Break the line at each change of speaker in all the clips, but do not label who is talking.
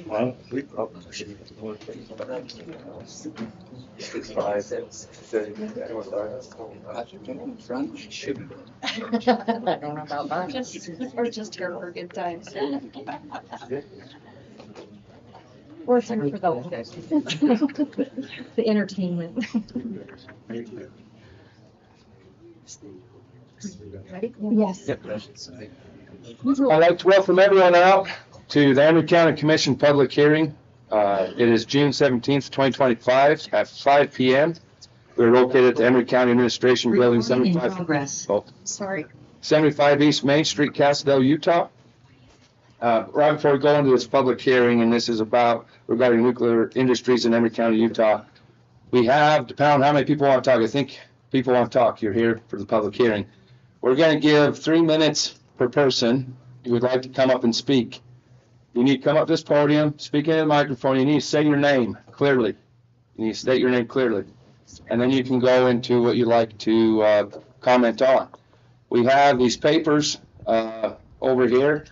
Well, we probably should
I don't know about that. Or just here for good times. We're here for the entertainment. Ready? Yes.
Yep. I'd like to welcome everyone out to the Emery County Commission public hearing. It is June 17th, 2025 at 5 p.m. We're located at the Emery County Administration Building, 75 East Main Street, Castledale, Utah. Right before we go into this public hearing, and this is about regarding nuclear industries in Emery County, Utah, we have, depending on how many people want to talk, I think people want to talk. You're here for the public hearing. We're going to give 3 minutes per person who would like to come up and speak. You need to come up to this podium, speak into the microphone. You need to say your name clearly. You need to state your name clearly. And then you can go into what you'd like to comment on. We have these papers over here.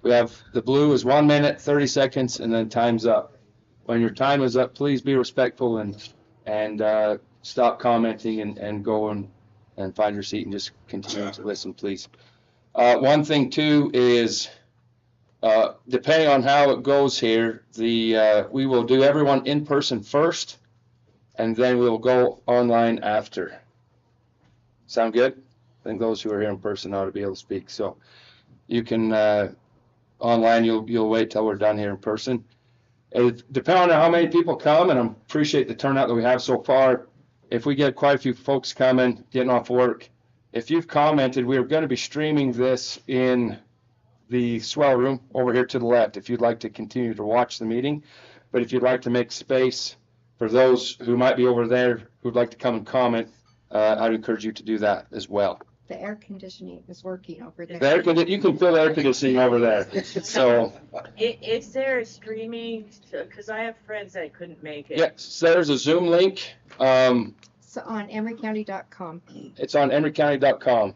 We have the blue is 1 minute, 30 seconds, and then time's up. When your time is up, please be respectful and stop commenting and go and find your seat and just continue to listen, please. One thing too is, depending on how it goes here, we will do everyone in person first, and then we'll go online after. Sound good? I think those who are here in person ought to be able to speak. So you can online. You'll wait till we're done here in person. Depending on how many people come, and I appreciate the turnout that we have so far. If we get quite a few folks coming, getting off work, if you've commented, we're going to be streaming this in the swell room over here to the left if you'd like to continue to watch the meeting. But if you'd like to make space for those who might be over there who'd like to come and comment, I'd encourage you to do that as well.
The air conditioning is working over there.
You can feel the air conditioning over there. So,
is there a streaming? Because I have friends that couldn't make it.
Yes, there's a Zoom link.
So on emerycounty.com.
It's on emerycounty.com,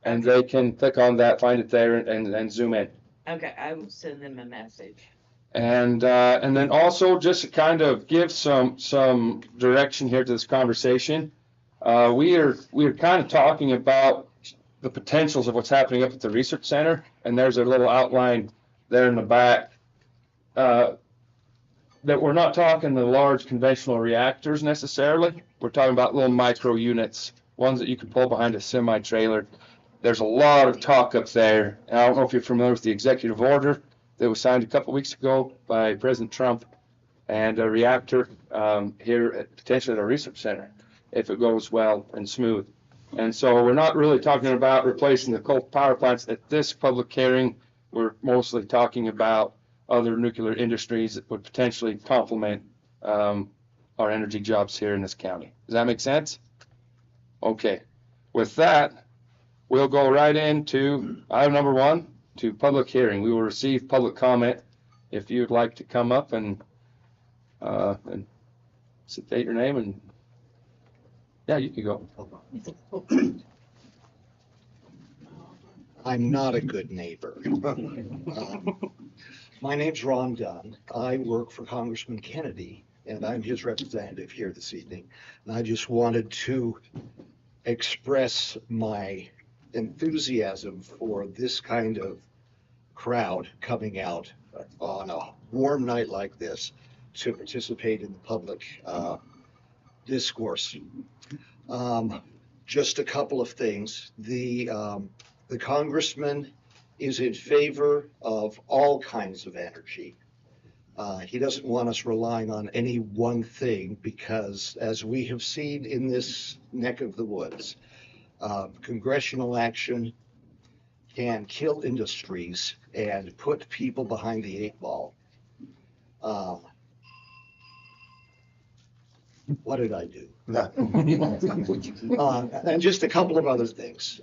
and they can click on that, find it there, and zoom in.
Okay, I will send them a message.
And then also just to kind of give some direction here to this conversation, we are kind of talking about the potentials of what's happening up at the research center, and there's a little outline there in the back. That we're not talking the large conventional reactors necessarily. We're talking about little micro units, ones that you can pull behind a semi-trailer. There's a lot of talk up there. And I don't know if you're familiar with the executive order that was signed a couple weeks ago by President Trump, and a reactor here potentially at our research center, if it goes well and smooth. And so we're not really talking about replacing the coal power plants at this public hearing. We're mostly talking about other nuclear industries that would potentially complement our energy jobs here in this county. Does that make sense? Okay. With that, we'll go right into item number 1, to public hearing. We will receive public comment. If you'd like to come up and state your name, and yeah, you can go.
I'm not a good neighbor. My name's Ron Dunn. I work for Congressman Kennedy, and I'm his representative here this evening. And I just wanted to express my enthusiasm for this kind of crowd coming out on a warm night like this to participate in the public discourse. Just a couple of things. The congressman is in favor of all kinds of energy. He doesn't want us relying on any one thing because, as we have seen in this neck of the woods, congressional action can kill industries and put people behind the 8 ball. What did I do? And just a couple of other things.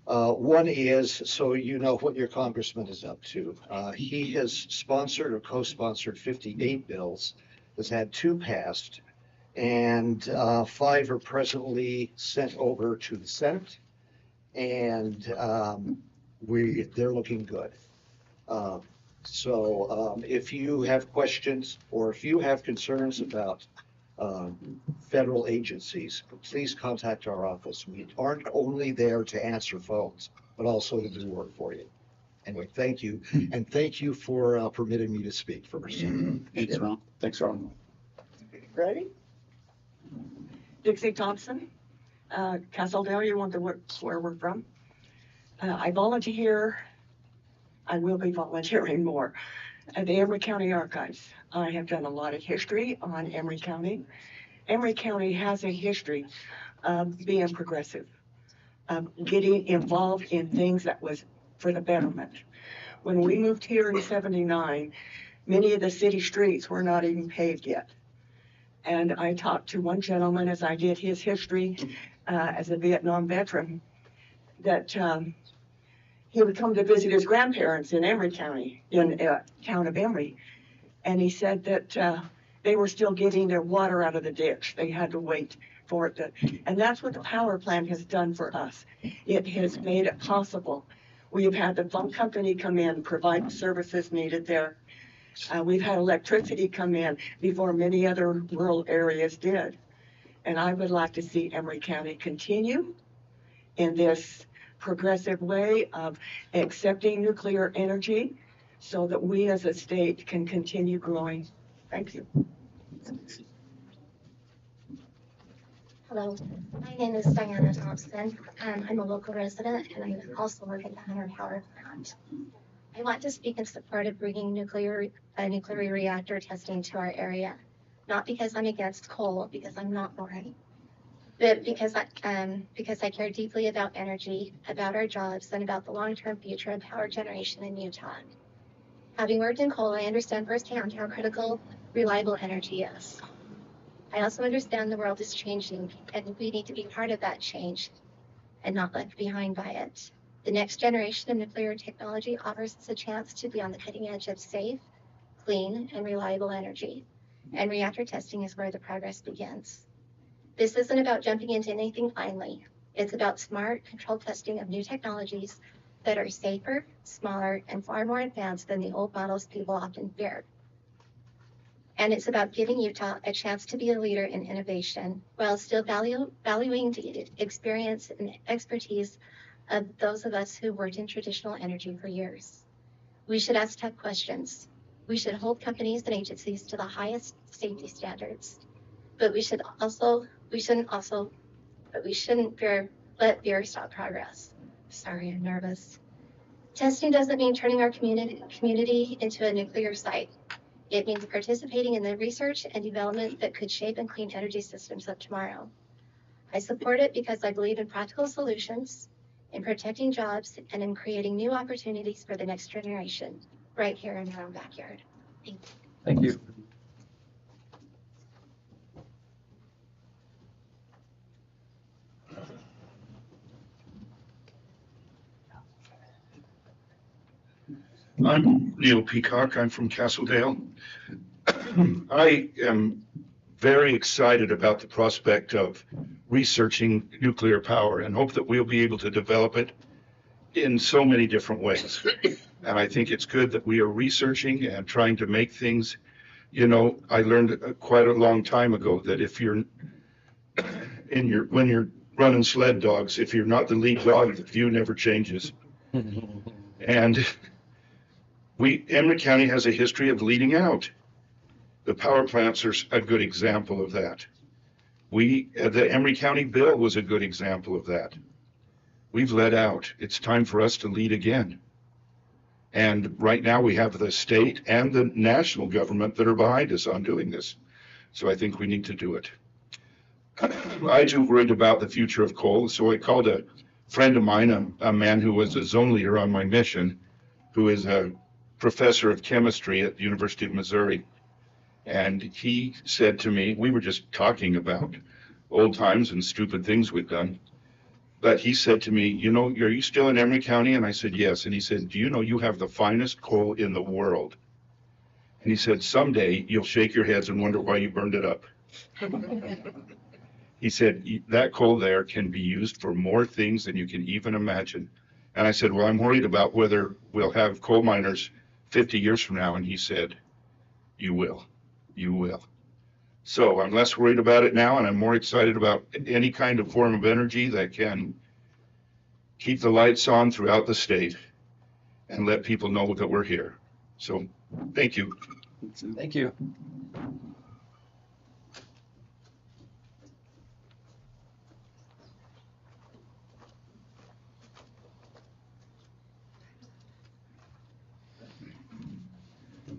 One is, so you know what your congressman is up to. He has sponsored or co-sponsored 58 bills, has had 2 passed, and 5 are presently sent over to the Senate, and they're looking good. If you have questions or if you have concerns about federal agencies, please contact our office. We aren't only there to answer phones, but also to do work for you. Anyway, thank you, and thank you for permitting me to speak first.
Thanks, Ron. Thanks, Ron.
Ready? Dixie Thompson, Castledale, you want where we're from? I volunteer, I will be volunteering more at the Emery County Archives. I have done a lot of history on Emery County. Emery County has a history of being progressive, of getting involved in things that was for the betterment. When we moved here in '79, many of the city streets were not even paved yet. And I talked to one gentleman as I did his history as a Vietnam veteran, that he would come to visit his grandparents in Emery County, in town of Emery. And he said that they were still getting their water out of the ditch. They had to wait for it to, and that's what the power plant has done for us. It has made it possible. We have had the phone company come in, provide the services needed there. We've had electricity come in before many other rural areas did. And I would like to see Emery County continue in this progressive way of accepting nuclear energy so that we as a state can continue growing. Thank you.
Hello, my name is Diana Thompson. I'm a local resident and I also work at the Hunter Power Plant. I want to speak in support of bringing nuclear reactor testing to our area, not because I'm against coal, because I'm not one, but because I care deeply about energy, about our jobs, and about the long-term future of power generation in Utah. Having worked in coal, I understand firsthand how critical reliable energy is. I also understand the world is changing, and we need to be part of that change and not left behind by it. The next generation of nuclear technology offers us a chance to be on the cutting edge of safe, clean, and reliable energy, and reactor testing is where the progress begins. This isn't about jumping into anything blindly. It's about smart, controlled testing of new technologies that are safer, smaller, and far more advanced than the old models people often fear. And it's about giving Utah a chance to be a leader in innovation while still valuing the experience and expertise of those of us who worked in traditional energy for years. We should ask tough questions. We should hold companies and agencies to the highest safety standards. But we shouldn't let fear stop progress. Sorry, I'm nervous. Testing doesn't mean turning our community into a nuclear site. It means participating in the research and development that could shape and clean energy systems of tomorrow. I support it because I believe in practical solutions, in protecting jobs, and in creating new opportunities for the next generation, right here in our own backyard. Thank you.
Thank you.
I'm Neil Peacock. I'm from Castledale. I am very excited about the prospect of researching nuclear power and hope that we'll be able to develop it in so many different ways. And I think it's good that we are researching and trying to make things, you know, I learned quite a long time ago that if you're when you're running sled dogs, if you're not the lead dog, the view never changes. And Emery County has a history of leading out. The power plants are a good example of that. The Emery County bill was a good example of that. We've led out. It's time for us to lead again. And right now we have the state and the national government that are behind us on doing this. So I think we need to do it. I too worried about the future of coal, so I called a friend of mine, a man who was a zone leader on my mission, who is a professor of chemistry at the University of Missouri. And he said to me, we were just talking about old times and stupid things we'd done. But he said to me, you know, are you still in Emery County? And I said, yes. And he said, do you know you have the finest coal in the world? And he said, someday you'll shake your heads and wonder why you burned it up. He said, that coal there can be used for more things than you can even imagine. And I said, well, I'm worried about whether we'll have coal miners 50 years from now. And he said, you will. You will. So I'm less worried about it now, and I'm more excited about any kind of form of energy that can keep the lights on throughout the state and let people know that we're here. So thank you.
Thank you.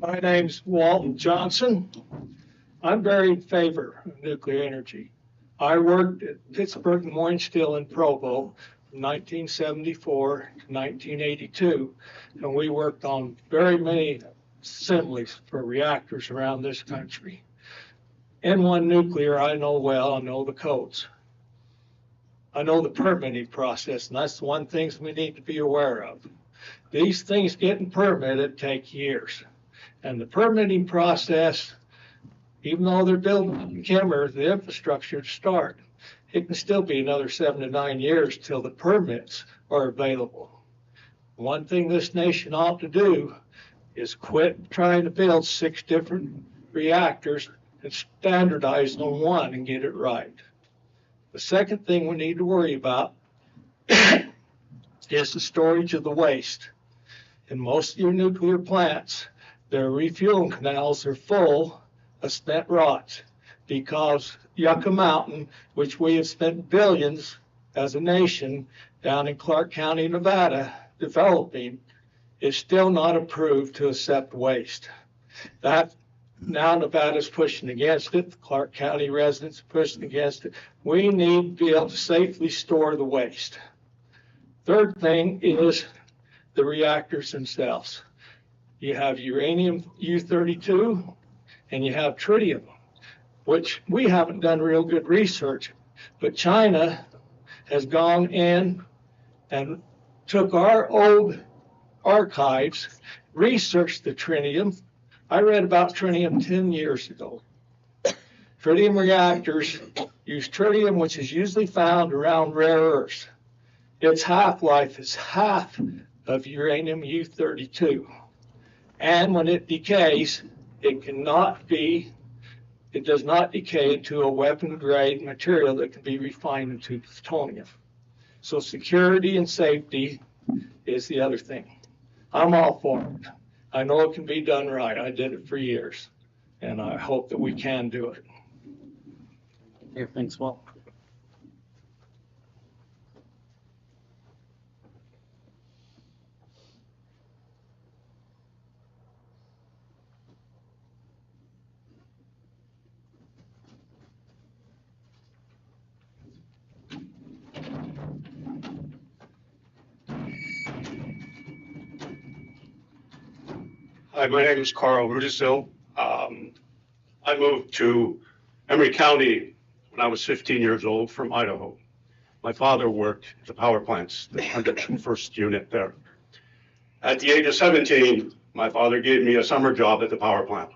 My name's Walton Johnson. I'm very in favor of nuclear energy. I worked at Pittsburgh Moines Steel in Provo from 1974 to 1982, and we worked on very many assemblies for reactors around this country. N1 nuclear, I know well, I know the codes. I know the permitting process, and that's the one thing we need to be aware of. These things getting permitted take years. And the permitting process, even though they're building the infrastructure to start, it can still be another 7 to 9 years till the permits are available. One thing this nation ought to do is quit trying to build 6 different reactors and standardize on one and get it right. The second thing we need to worry about is the storage of the waste. In most of your nuclear plants, their refueling canals are full of spent rots because Yucca Mountain, which we have spent billions as a nation down in Clark County, Nevada, developing, is still not approved to accept waste. That now Nevada's pushing against it. The Clark County residents are pushing against it. We need to be able to safely store the waste. Third thing is the reactors themselves. You have uranium U-32 and you have tritium, which we haven't done real good research, but China has gone in and took our old archives, researched the tritium. I read about tritium 10 years ago. Tritium reactors use tritium, which is usually found around rare earths. Its half-life is half of uranium U-32. And when it decays, it does not decay into a weapon-grade material that can be refined into plutonium. So security and safety is the other thing. I'm all for it. I know it can be done right. I did it for years, and I hope that we can do it.
Yeah, thanks, Walt.
Hi, my name is Carl Rudisil. I moved to Emery County when I was 15 years old from Idaho. My father worked at the power plants, the 101st unit there. At the age of 17, my father gave me a summer job at the power plant.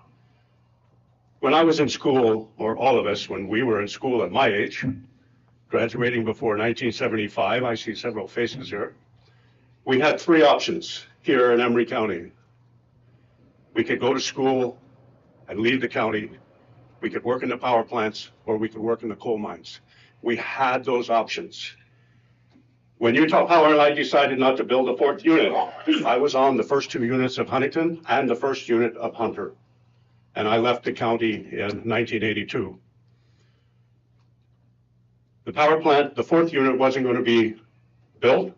When I was in school, or all of us, when we were in school at my age, graduating before 1975, I see several faces here, we had 3 options here in Emery County. We could go to school and leave the county. We could work in the power plants, or we could work in the coal mines. We had those options. When Utah Power and I decided not to build a 4th unit, I was on the first 2 units of Huntington and the first unit of Hunter. And I left the county in 1982. The power plant, the 4th unit, wasn't going to be built.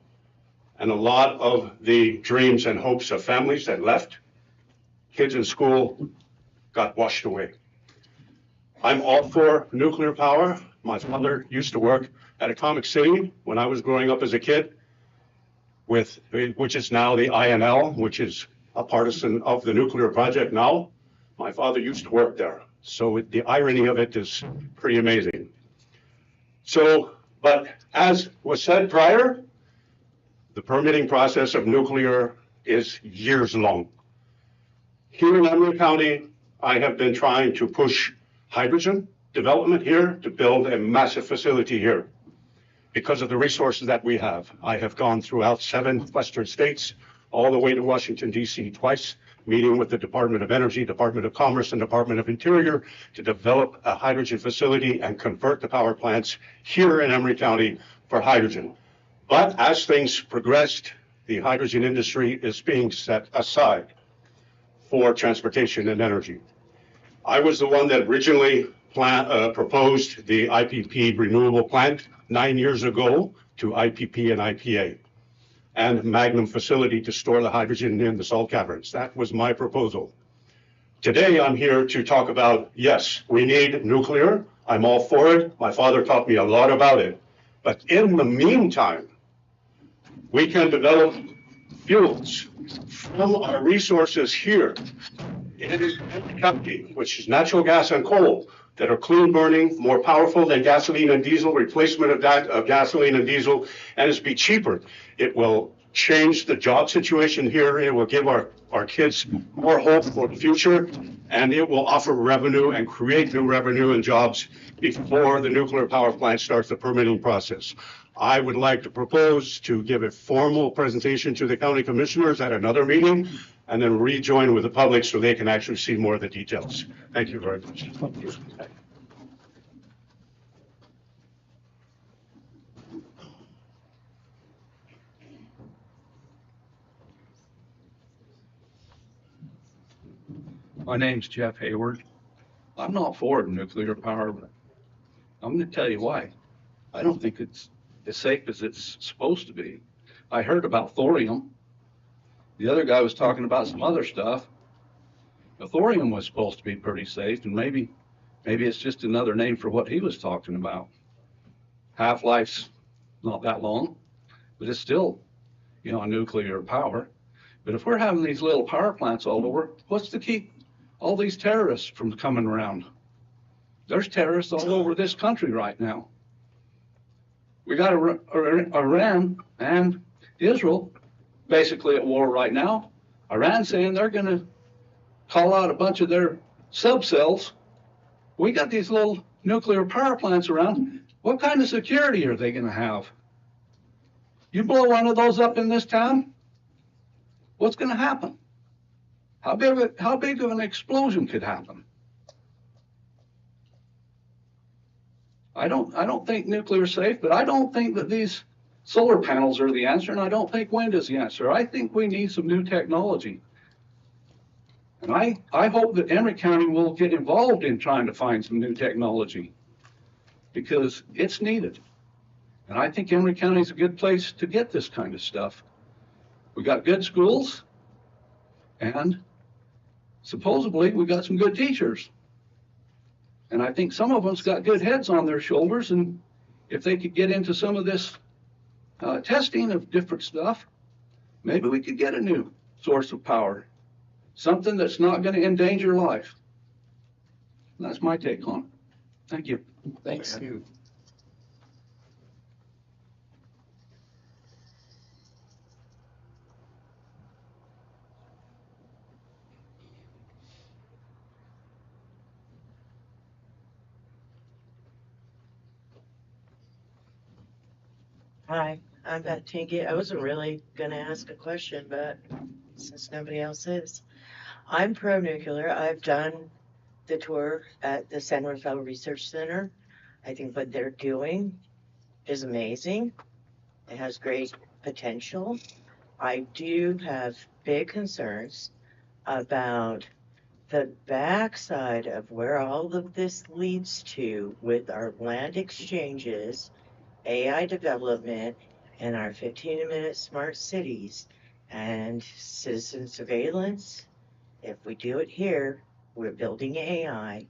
And a lot of the dreams and hopes of families that left, kids in school, got washed away. I'm all for nuclear power. My father used to work at Atomic City when I was growing up as a kid, which is now the INL, which is a partisan of the nuclear project now. My father used to work there. So the irony of it is pretty amazing. So, but as was said prior, the permitting process of nuclear is years long. Here in Emery County, I have been trying to push hydrogen development here to build a massive facility here. because of the resources that we have. I have gone throughout 7 western states, all the way to Washington, D.C. twice, meeting with the Department of Energy, Department of Commerce, and Department of Interior to develop a hydrogen facility and convert the power plants here in Emery County for hydrogen. But as things progressed, the hydrogen industry is being set aside for transportation and energy. I was the one that originally proposed the IPP renewable plant 9 years ago to IPP and IPA and Magnum facility to store the hydrogen in the salt caverns. That was my proposal. Today, I'm here to talk about, yes, we need nuclear. I'm all for it. My father taught me a lot about it. But in the meantime, we can develop fuels from our resources here in Emery County, which is natural gas and coal, that are clean burning, more powerful than gasoline and diesel, replacement of that of gasoline and diesel, and it's be cheaper. It will change the job situation here. It will give our kids more hope for the future, and it will offer revenue and create new revenue and jobs before the nuclear power plant starts the permitting process. I would like to propose to give a formal presentation to the county commissioners at another meeting and then rejoin with the public so they can actually see more of the details. Thank you very much.
My name's Jeff Hayward. I'm not for nuclear power, but I'm going to tell you why. I don't think it's as safe as it's supposed to be. I heard about thorium. The other guy was talking about some other stuff. The thorium was supposed to be pretty safe, and maybe it's just another name for what he was talking about. Half-life's not that long, but it's still, a nuclear power. But if we're having these little power plants all over, what's to keep all these terrorists from coming around? There's terrorists all over this country right now. We got Iran and Israel basically at war right now. Iran saying they're going to call out a bunch of their subcells. We got these little nuclear power plants around. What kind of security are they going to have? You blow one of those up in this town, what's going to happen? How big of an explosion could happen? I don't think nuclear is safe, but I don't think that these solar panels are the answer, and I don't think wind is the answer. I think we need some new technology. And I hope that Emery County will get involved in trying to find some new technology because it's needed. And I think Emery County is a good place to get this kind of stuff. We got good schools, and supposedly we got some good teachers. And I think some of them's got good heads on their shoulders, and if they could get into some of this testing of different stuff, maybe we could get a new source of power, something that's not going to endanger life. And that's my take on it. Thank you.
Thanks.
Hi, I'm Beth Tinky. I wasn't really gonna ask a question, but since nobody else is, I'm pro-nuclear. I've done the tour at the San Rafael Research Center. I think what they're doing is amazing. It has great potential. I do have big concerns about the backside of where all of this leads to with our land exchanges, AI development, and our 15-minute smart cities and citizen surveillance. If we do it here, we're building AI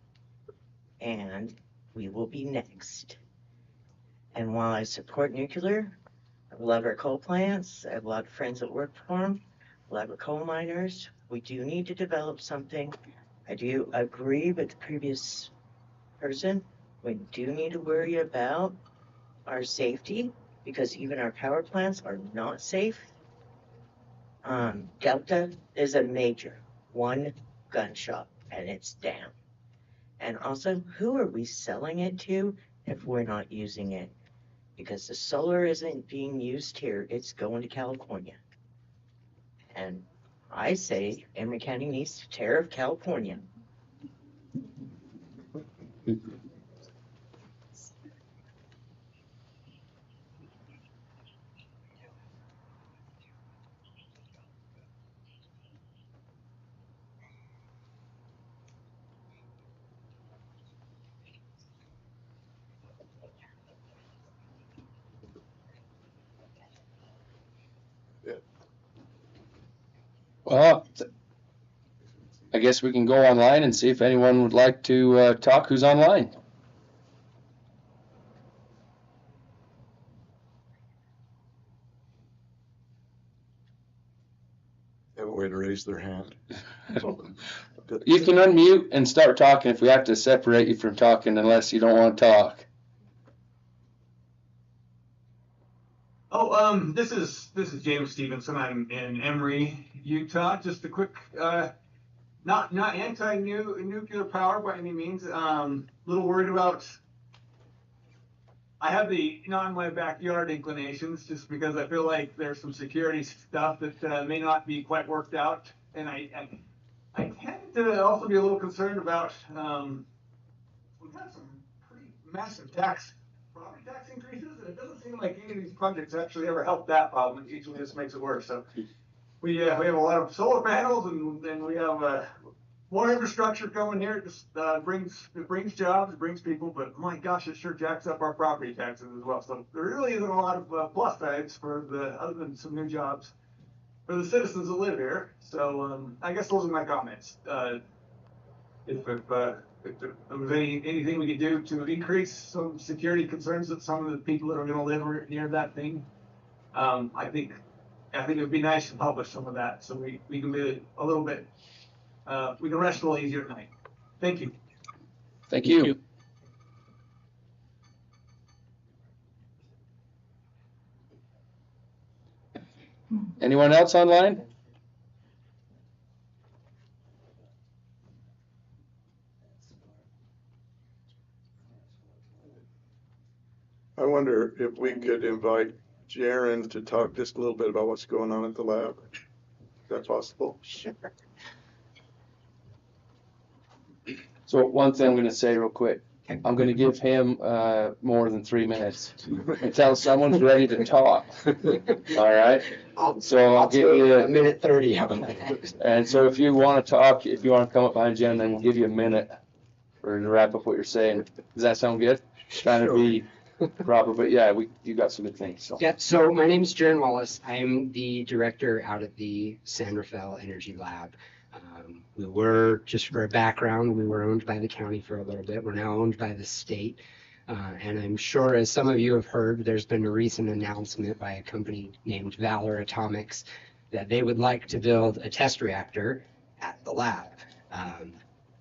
and we will be next. And while I support nuclear, I love our coal plants. I have a lot of friends that work for them. I love our coal miners. We do need to develop something. I do agree with the previous person. We do need to worry about our safety because even our power plants are not safe. Delta is a major one gun shop and it's down. And also, who are we selling it to if we're not using it? because the solar isn't being used here, it's going to California. And I say Emery County needs to tear of California.
Well, I guess we can go online and see if anyone would like to talk who's online.
Have a way to raise their hand.
You can unmute and start talking if we have to separate you from talking unless you don't want to talk.
Oh, this is James Stevenson. I'm in Emery, Utah. Just a quick, not anti-nuclear power by any means. Little worried about. I have the in my backyard inclinations just because I feel like there's some security stuff that may not be quite worked out, and I tend to also be a little concerned about. We've had some pretty massive property tax increases, and it doesn't seem like any of these projects actually ever help that problem. It usually just makes it worse. So we have a lot of solar panels, and we have more infrastructure coming here. It just brings jobs, it brings people, but my gosh, it sure jacks up our property taxes as well. So there really isn't a lot of plus sides other than some new jobs for the citizens that live here. So I guess those are my comments. If there was anything we could do to increase some security concerns that some of the people that are going to live near that thing, I think it would be nice to publish some of that so we can be a little bit, we can rest a little easier at night. Thank you.
Thank you. Anyone else online?
I wonder if we could invite Jaren to talk just a little bit about what's going on at the lab. Is that possible?
Sure.
So one thing I'm going to say real quick, I'm going to give him more than 3 minutes until someone's ready to talk. All right. So I'll give you
a minute 30.
And so if you want to talk, if you want to come up behind Jen, then we'll give you a minute to wrap up what you're saying. Does that sound good? Trying to be proper, but yeah, you got some good things. So.
Yeah, so my name is Jaron Wallace. I'm the director out at the San Rafael Energy Lab. We were, just for a background, we were owned by the county for a little bit. We're now owned by the state. And I'm sure, as some of you have heard, there's been a recent announcement by a company named Valor Atomics that they would like to build a test reactor at the lab.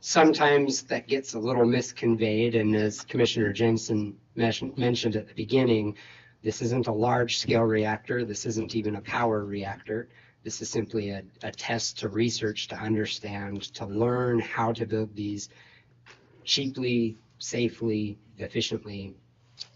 Sometimes that gets a little misconveyed, and as Commissioner Jensen mentioned at the beginning, this isn't a large-scale reactor. This isn't even a power reactor. This is simply a test to research, to understand, to learn how to build these cheaply, safely, efficiently.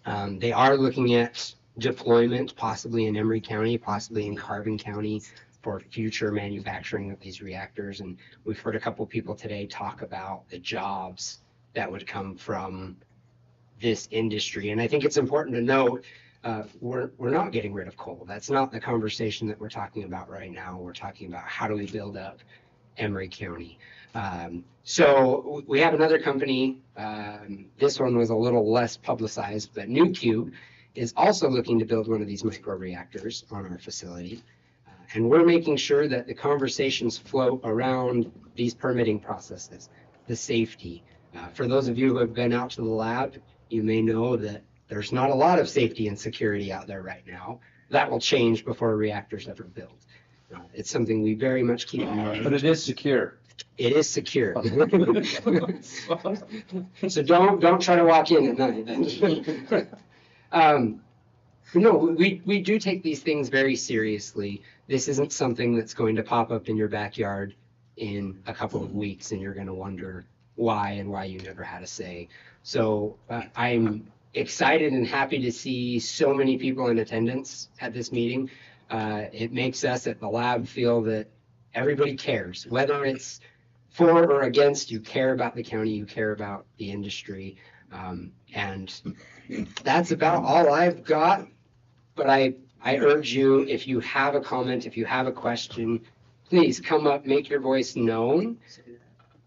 They are looking at deployment, possibly in Emery County, possibly in Carbon County, for future manufacturing of these reactors. And we've heard a couple people today talk about the jobs that would come from this industry. And I think it's important to note, we're not getting rid of coal. That's not the conversation that we're talking about right now. We're talking about how do we build up Emery County. So we have another company. This one was a little less publicized, but NewCube is also looking to build one of these microreactors on our facility. And we're making sure that the conversations float around these permitting processes, the safety. For those of you who have been out to the lab, you may know that there's not a lot of safety and security out there right now. That will change before a reactor's ever built. It's something we very much keep in mind.
But it is secure.
It is secure. So don't try to walk in at night. No, we do take these things very seriously. This isn't something that's going to pop up in your backyard in a couple of weeks and you're going to wonder why and why you never had a say. So I'm excited and happy to see so many people in attendance at this meeting. It makes us at the lab feel that everybody cares, whether it's for or against, you care about the county, you care about the industry. And that's about all I've got. But I urge you, if you have a comment, if you have a question, please come up, make your voice known,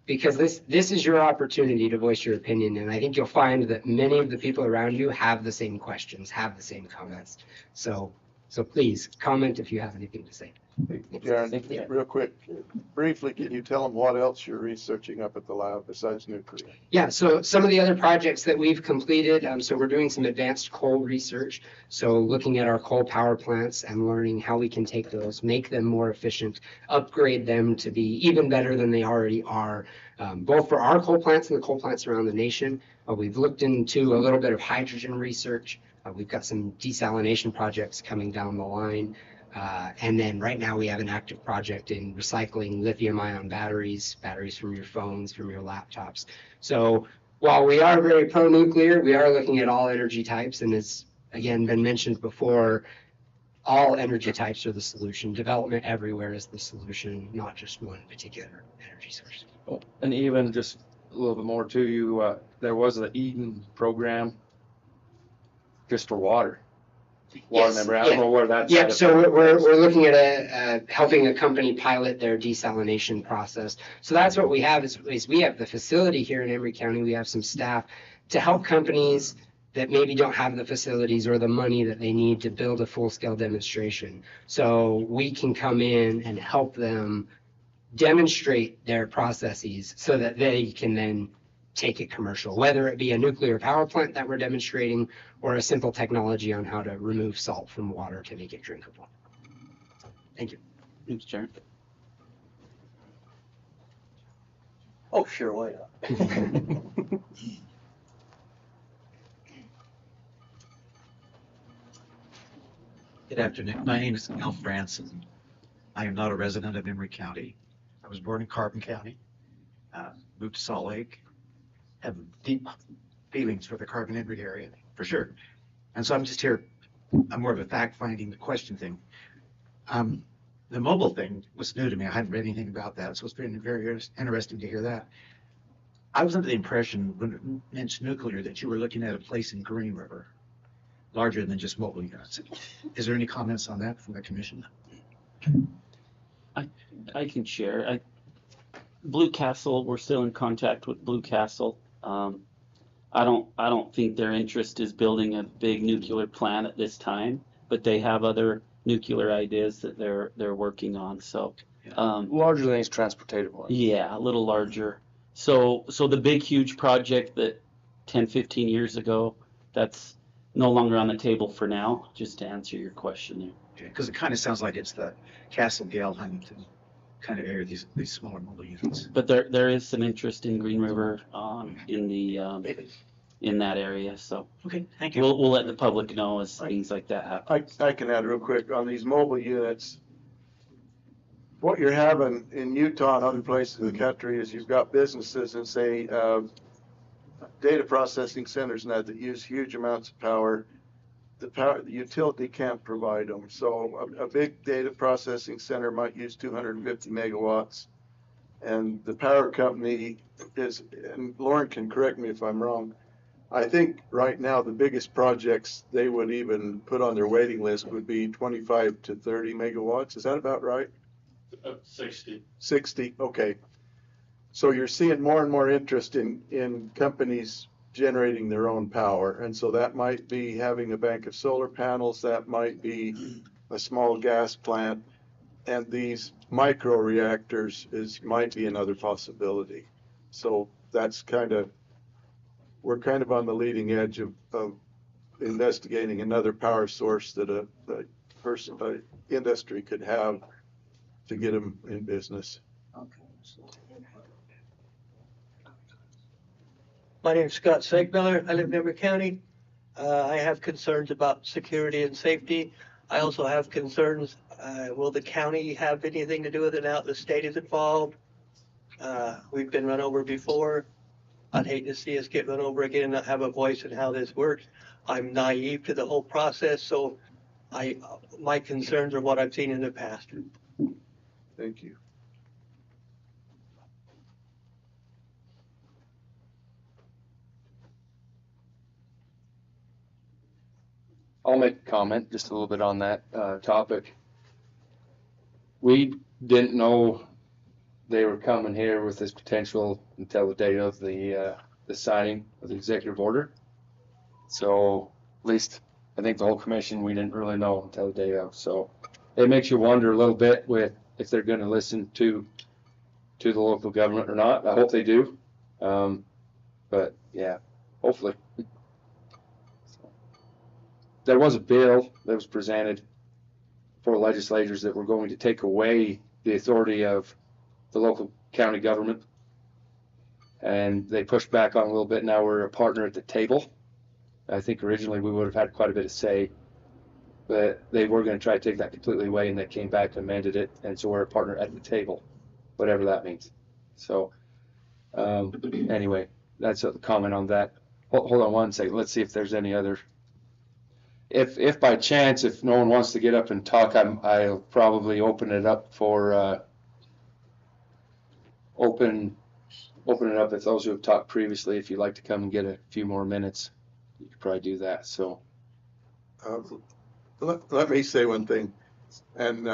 because this is your opportunity to voice your opinion. And I think you'll find that many of the people around you have the same questions, have the same comments. So please comment if you have anything to say.
Jaron, real quick, briefly, can you tell them what else you're researching up at the lab besides nuclear?
Yeah, so some of the other projects that we've completed, so we're doing some advanced coal research. So looking at our coal power plants and learning how we can take those, make them more efficient, upgrade them to be even better than they already are, both for our coal plants and the coal plants around the nation. We've looked into a little bit of hydrogen research. We've got some desalination projects coming down the line. And then right now we have an active project in recycling lithium-ion batteries from your phones, from your laptops. So while we are very pro-nuclear, we are looking at all energy types. And as again been mentioned before, all energy types are the solution. Development everywhere is the solution, not just one particular energy source.
Well, and even just a little bit more to you, there was the Eden program just for water. Water member, I don't know where that's.
Yeah, so we're looking at helping a company pilot their desalination process. So that's what we have is we have the facility here in Emery County. We have some staff to help companies that maybe don't have the facilities or the money that they need to build a full-scale demonstration. So we can come in and help them demonstrate their processes so that they can then take it commercial, whether it be a nuclear power plant that we're demonstrating or a simple technology on how to remove salt from water to make it drinkable. Thank you.
Thanks, Jared.
Oh, sure, why not?
Good afternoon. My name is Al Franson. I am not a resident of Emery County. I was born in Carbon County, moved to Salt Lake, have deep feelings for the Carbon-Emery area, for sure. And so I'm just here, I'm more of a fact-finding, the question thing. The mobile thing was new to me. I hadn't read anything about that, so it's been very interesting to hear that. I was under the impression, when it mentioned nuclear, that you were looking at a place in Green River, larger than just mobile units. Is there any comments on that from the commission?
I can share. Blue Castle, we're still in contact with Blue Castle. I don't think their interest is building a big nuclear plant at this time, but they have other nuclear ideas that they're working on. So
larger than it's transportable.
Yeah, a little larger. So the big huge project that 10, 15 years ago, that's no longer on the table for now, just to answer your question there.
Because it kind of sounds like it's the Castle, Gale, Huntington kind of area, these smaller mobile units.
But there is some interest in Green River in that area. So
okay, thank you.
We'll let the public know as things like that happen.
I can add real quick on these mobile units. What you're having in Utah and other places in the country is you've got businesses and say data processing centers now that use huge amounts of power. The utility can't provide them. So a big data processing center might use 250 megawatts. And the power company is, and Lauren can correct me if I'm wrong, I think right now the biggest projects they would even put on their waiting list would be 25 to 30 megawatts. Is that about right?
60.
60, okay. So you're seeing more and more interest in companies generating their own power. And so that might be having a bank of solar panels, that might be a small gas plant, and these micro reactors might be another possibility. So that's we're kind of on the leading edge of investigating another power source that a industry could have to get them in business.
My name is Scott Seigmiller. I live in Emery County. I have concerns about security and safety. I also have concerns, will the county have anything to do with it now that the state is involved? We've been run over before. I'd hate to see us get run over again and not have a voice in how this works. I'm naive to the whole process, so my concerns are what I've seen in the past.
Thank you.
I'll make a comment just a little bit on that topic. We didn't know they were coming here with this potential until the day of the signing of the executive order. So at least I think the whole commission, we didn't really know until the day of. So it makes you wonder a little bit with if they're going to listen to the local government or not. I hope they do. But yeah, hopefully. There was a bill that was presented for legislators that were going to take away the authority of the local county government. And they pushed back on it a little bit. Now we're a partner at the table. I think originally we would have had quite a bit of say, but they were going to try to take that completely away, and they came back and amended it. And so we're a partner at the table, whatever that means. So anyway, that's a comment on that. Hold on one second. Let's see if there's any other. If by chance, if no one wants to get up and talk, I'll probably open it up for open it up with those who have talked previously. If you'd like to come and get a few more minutes, you could probably do that. So
Let me say one thing. And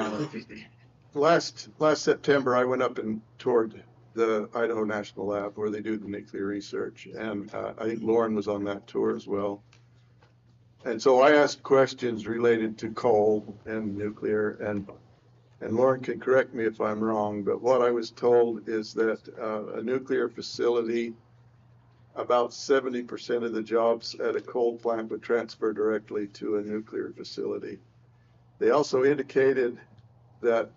last September, I went up and toured the Idaho National Lab where they do the nuclear research. And I think Lauren was on that tour as well. And so I asked questions related to coal and nuclear, and Lauren can correct me if I'm wrong, but what I was told is that a nuclear facility, about 70% of the jobs at a coal plant would transfer directly to a nuclear facility. They also indicated that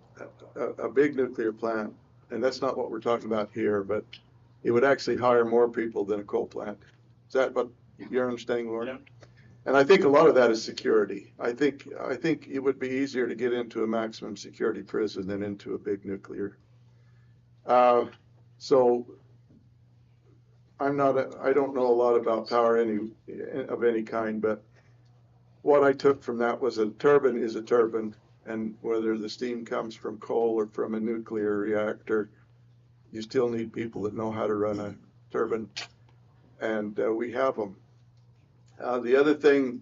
a big nuclear plant, and that's not what we're talking about here, but it would actually hire more people than a coal plant. Is that what you're understanding, Lauren? Yeah. And I think a lot of that is security. I think it would be easier to get into a maximum security prison than into a big nuclear. So I don't know a lot about power of any kind, but what I took from that was a turbine is a turbine, and whether the steam comes from coal or from a nuclear reactor, you still need people that know how to run a turbine, and we have them. The other thing,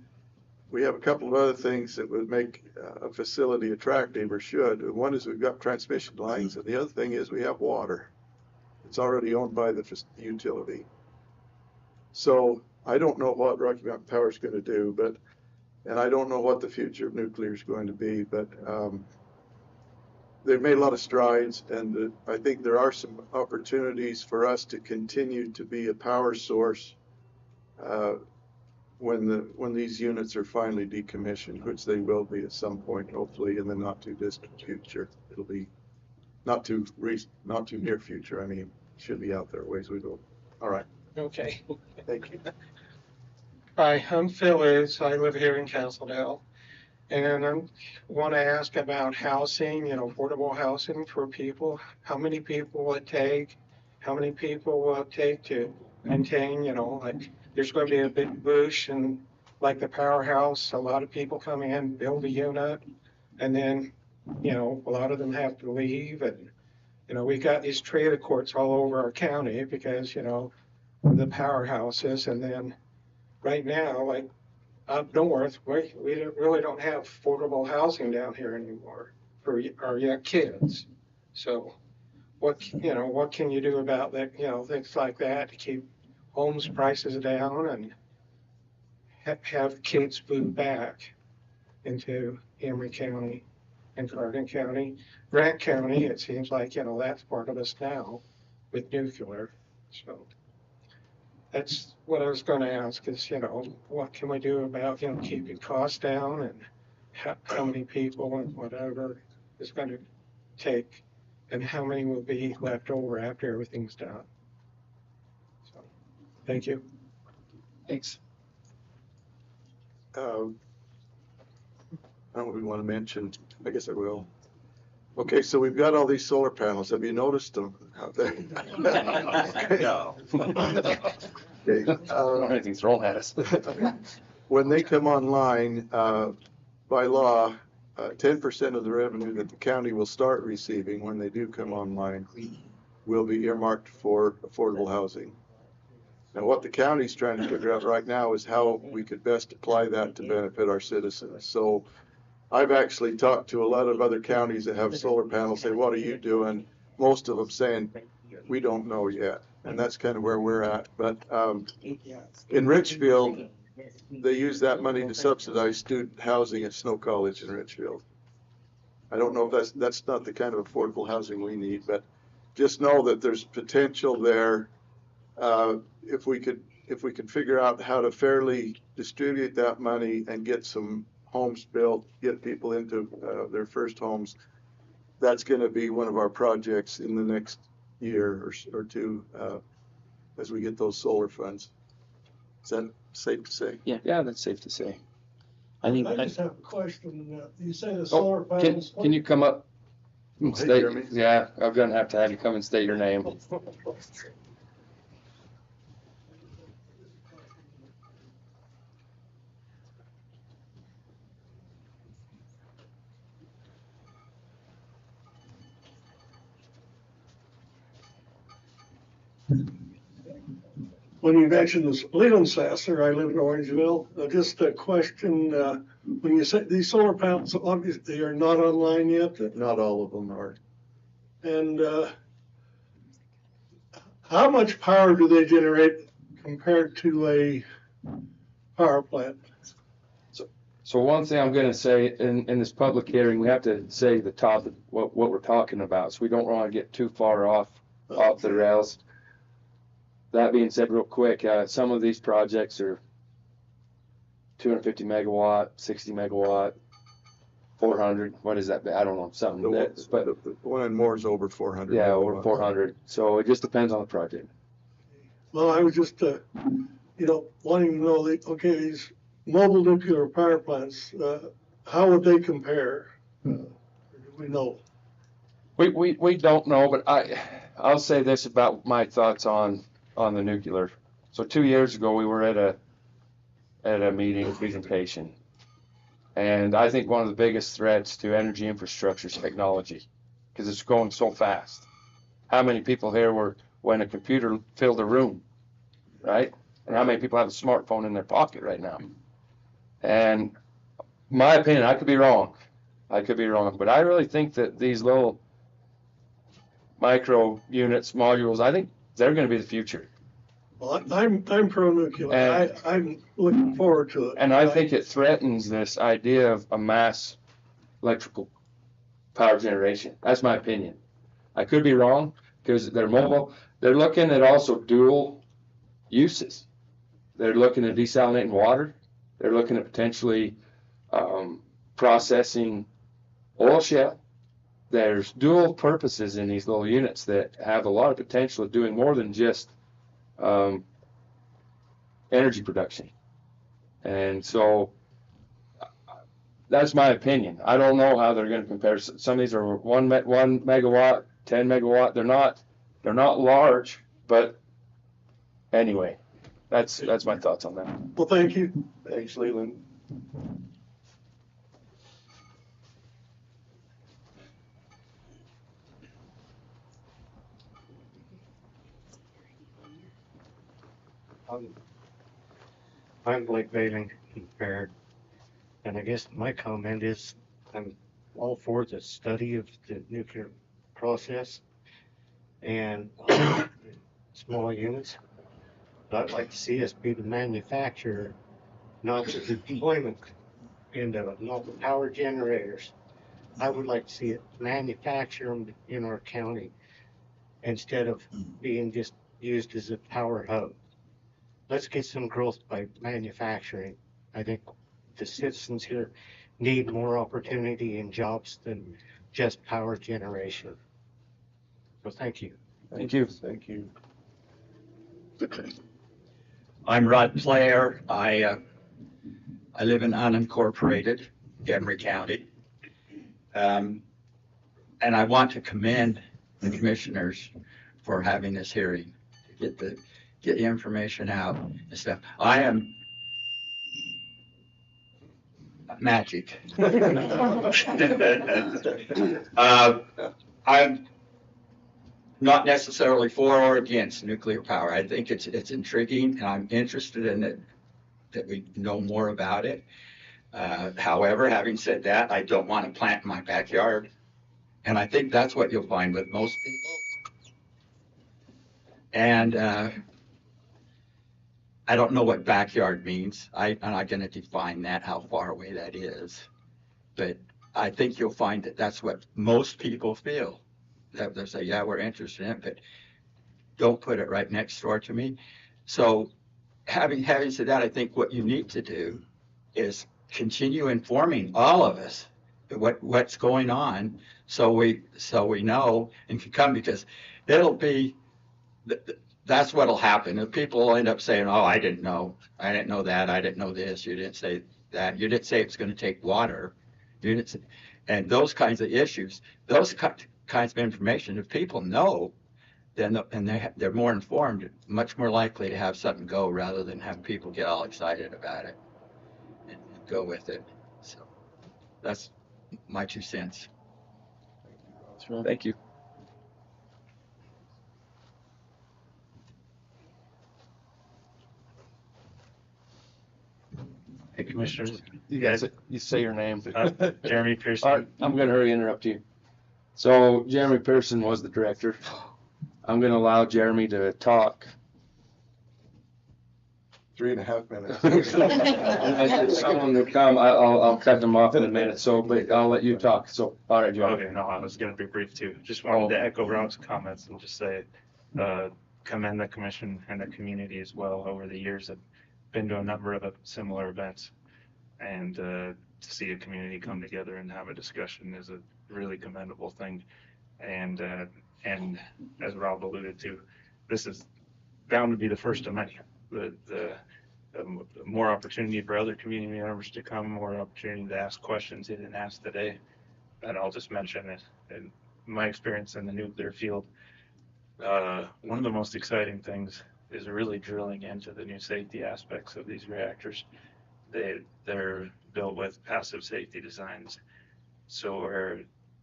we have a couple of other things that would make a facility attractive, or should. One is we've got transmission lines, and the other thing is we have water. It's already owned by the utility. So I don't know what Rocky Mountain Power is going to do, and I don't know what the future of nuclear is going to be, but they've made a lot of strides, and I think there are some opportunities for us to continue to be a power source when these units are finally decommissioned, which they will be at some point, hopefully in the not too distant future. It'll be not too near future. I mean, should be out there ways we go. All right.
Okay.
Thank you.
Hi, I'm Phil Is. I live here in Castledale. And I want to ask about housing, affordable housing for people. How many people will it take? How many people will it take to maintain, like there's going to be a big push and like the powerhouse, a lot of people come in, build a unit, and then, a lot of them have to leave. And, we got these trailer courts all over our county because, the powerhouses. And then right now, like up north, we really don't have affordable housing down here anymore for our young kids. So what can you do about that, things like that to keep homes prices down and have kids move back into Emery County and Clarendon County. Grant County, it seems like, that's part of us now with nuclear. So that's what I was going to ask is, what can we do about, keeping costs down and how many people and whatever it's going to take and how many will be left over after everything's done. So, thank you.
Thanks.
I don't know if we want to mention, I guess I will. Okay, so we've got all these solar panels. Have you noticed them out there?
No.
Okay,
Anything's thrown at us.
when they come online, by law, 10% of the revenue that the county will start receiving when they do come online will be earmarked for affordable housing. Now, what the county's trying to figure out right now is how we could best apply that to benefit our citizens. So I've actually talked to a lot of other counties that have solar panels, say, what are you doing? Most of them saying, we don't know yet. And that's kind of where we're at. But in Richfield, they use that money to subsidize student housing at Snow College in Richfield. I don't know if that's not the kind of affordable housing we need, but just know that there's potential there. If we could figure out how to fairly distribute that money and get some homes built, get people into their first homes, that's going to be one of our projects in the next year or two as we get those solar funds. Is that safe to say?
Yeah, that's safe to say.
I just have a question. You say the solar panels.
Can you come up and
Hey,
state?
Jeremy.
Yeah, I'm gonna have to have you come and state your name.
When you mentioned this Leland Sasser, I live in Orangeville, just a question, when you say these solar panels, obviously are not online yet,
Not all of them are.
and how much power do they generate compared to a power plant?
So one thing I'm gonna say in this public hearing, we have to say the top of what we're talking about, so we don't wanna get too far off the rails. That being said, real quick, some of these projects are 250 megawatt, 60 megawatt, 400. What is that? I don't know, something. But
The one in Moore's over 400.
yeah, over 400. So it just depends on the project.
Well, I was just, wanting to know, okay, these mobile nuclear power plants, how would they compare? Do we know?
We don't know, but I'll say this about my thoughts on the nuclear. So 2 years ago, we were at a meeting presentation, and I think one of the biggest threats to energy infrastructure is technology, because it's going so fast. How many people here were when a computer filled a room, right? And how many people have a smartphone in their pocket right now? And my opinion, I could be wrong, but I really think that these little micro units, modules, I think they're going to be the future.
Well, I'm pro-nuclear. I'm looking forward to it.
And I think it threatens this idea of a mass electrical power generation. That's my opinion. I could be wrong because they're mobile. They're looking at also dual uses. They're looking at desalinating water. They're looking at potentially processing oil shale. There's dual purposes in these little units that have a lot of potential of doing more than just energy production. And so that's my opinion. I don't know how they're going to compare. Some of these are 1 megawatt, 10 megawatt. They're not large, but anyway, that's my thoughts on that.
Well, thank you.
Thanks, Leland.
I'm Blake Vailing, compared, and I guess my comment is I'm all for the study of the nuclear process and small units. But I'd like to see us be the manufacturer, not the deployment into power generators. I would like to see it manufacture them in our county instead of being just used as a power hub. Let's get some growth by manufacturing. I think the citizens here need more opportunity and jobs than just power generation. So thank you.
Thank you.
Thank you.
I'm Rod Player. I live in unincorporated Emery County. and I want to commend the commissioners for having this hearing, to get the information out and stuff. I am magic. I'm not necessarily for or against nuclear power. I think it's intriguing, and I'm interested in it, that we know more about it. However, having said that, I don't want to plant in my backyard. And I think that's what you'll find with most people. And I don't know what backyard means. I'm not going to define that, how far away that is. But I think you'll find that that's what most people feel. That they say, yeah, we're interested in it, but don't put it right next door to me. So having said that, I think what you need to do is continue informing all of us what's going on, so we know and can come, because it'll be, that's what'll happen. And people will end up saying, oh, I didn't know that, I didn't know this, you didn't say that, you didn't say it's going to take water, you didn't say, and those kinds of issues, those kinds of information, if people know, then they're more informed, much more likely to have something go, rather than have people get all excited about it and go with it. So that's my 2 cents.
Thank you.
Hey, Commissioners, you guys,
You say your name.
Jeremy Pearson.
All right, I'm gonna hurry interrupt you. So Jeremy Pearson was the director. I'm gonna allow Jeremy to talk.
3.5 minutes.
If someone will come, I'll cut them off in a minute, so, but I'll let you talk. So, all right, Joe.
Okay, no, I was gonna be brief too. Just wanted to echo Rob's comments and just say, commend the commission and the community as well. Over the years, I've been to a number of similar events, and to see a community come together and have a discussion is a really commendable thing. And as Rob alluded to, this is bound to be the first of many. The more opportunity for other community members to come, more opportunity to ask questions they didn't ask today. And I'll just mention it. In my experience in the nuclear field, one of the most exciting things is really drilling into the new safety aspects of these reactors. They're built with passive safety designs. So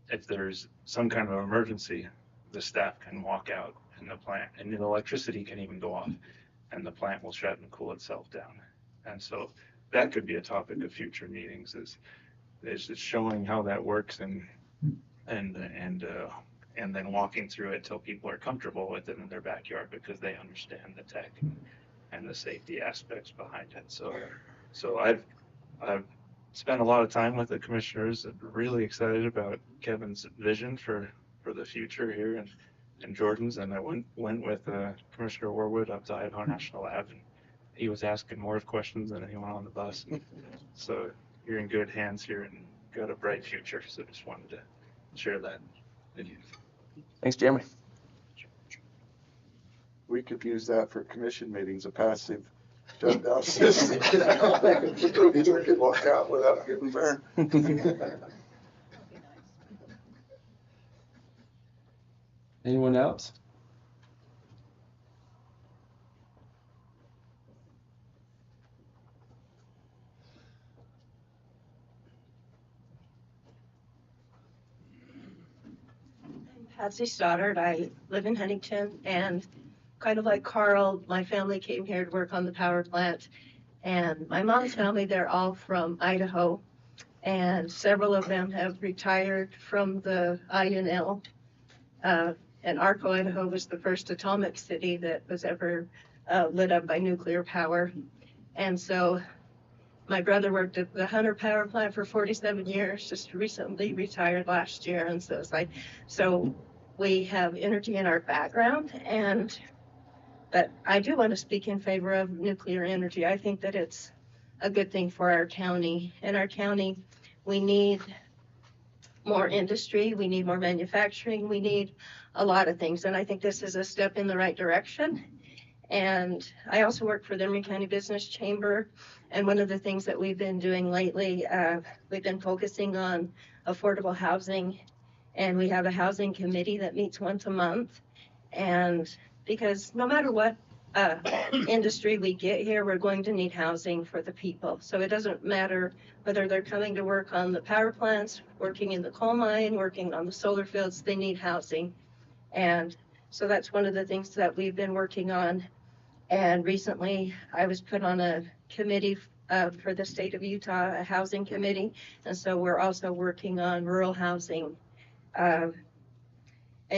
if there's some kind of emergency, the staff can walk out in the plant, and the electricity can even go off, and the plant will shut and cool itself down. And so that could be a topic of future meetings, is just showing how that works, and then walking through it till people are comfortable with it in their backyard, because they understand the tech and the safety aspects behind it. So I've spent a lot of time with the commissioners, and really excited about Kevin's vision for the future here, and Jordan's, and I went with Commissioner Warwood up to Idaho National Lab, and he was asking more questions than anyone on the bus. So you're in good hands here and got a bright future. So just wanted to share that with you.
Thanks, Jeremy.
We could use that for commission meetings, a passive shutdown system. We could walk out without getting burned.
Anyone else?
Patsy Stoddard. I live in Huntington, and kind of like Carl, my family came here to work on the power plant. And my mom's family, they're all from Idaho, and several of them have retired from the INL. And Arco, Idaho was the first atomic city that was ever lit up by nuclear power. And so my brother worked at the Hunter power plant for 47 years, just recently retired last year. And so it's like, so we have energy in our background, but I do want to speak in favor of nuclear energy. I think that it's a good thing for our county. In our county, we need more industry, we need more manufacturing, we need a lot of things. And I think this is a step in the right direction. And I also work for the Emery County Business Chamber. And one of the things that we've been doing lately, we've been focusing on affordable housing
And we have a housing committee that meets once a month. And because no matter what industry we get here, we're going to need housing for the people. So it doesn't matter whether they're coming to work on the power plants, working in the coal mine, working on the solar fields, they need housing. And so that's one of the things that we've been working on. And recently I was put on a committee for the state of Utah, a housing committee. And so we're also working on rural housing and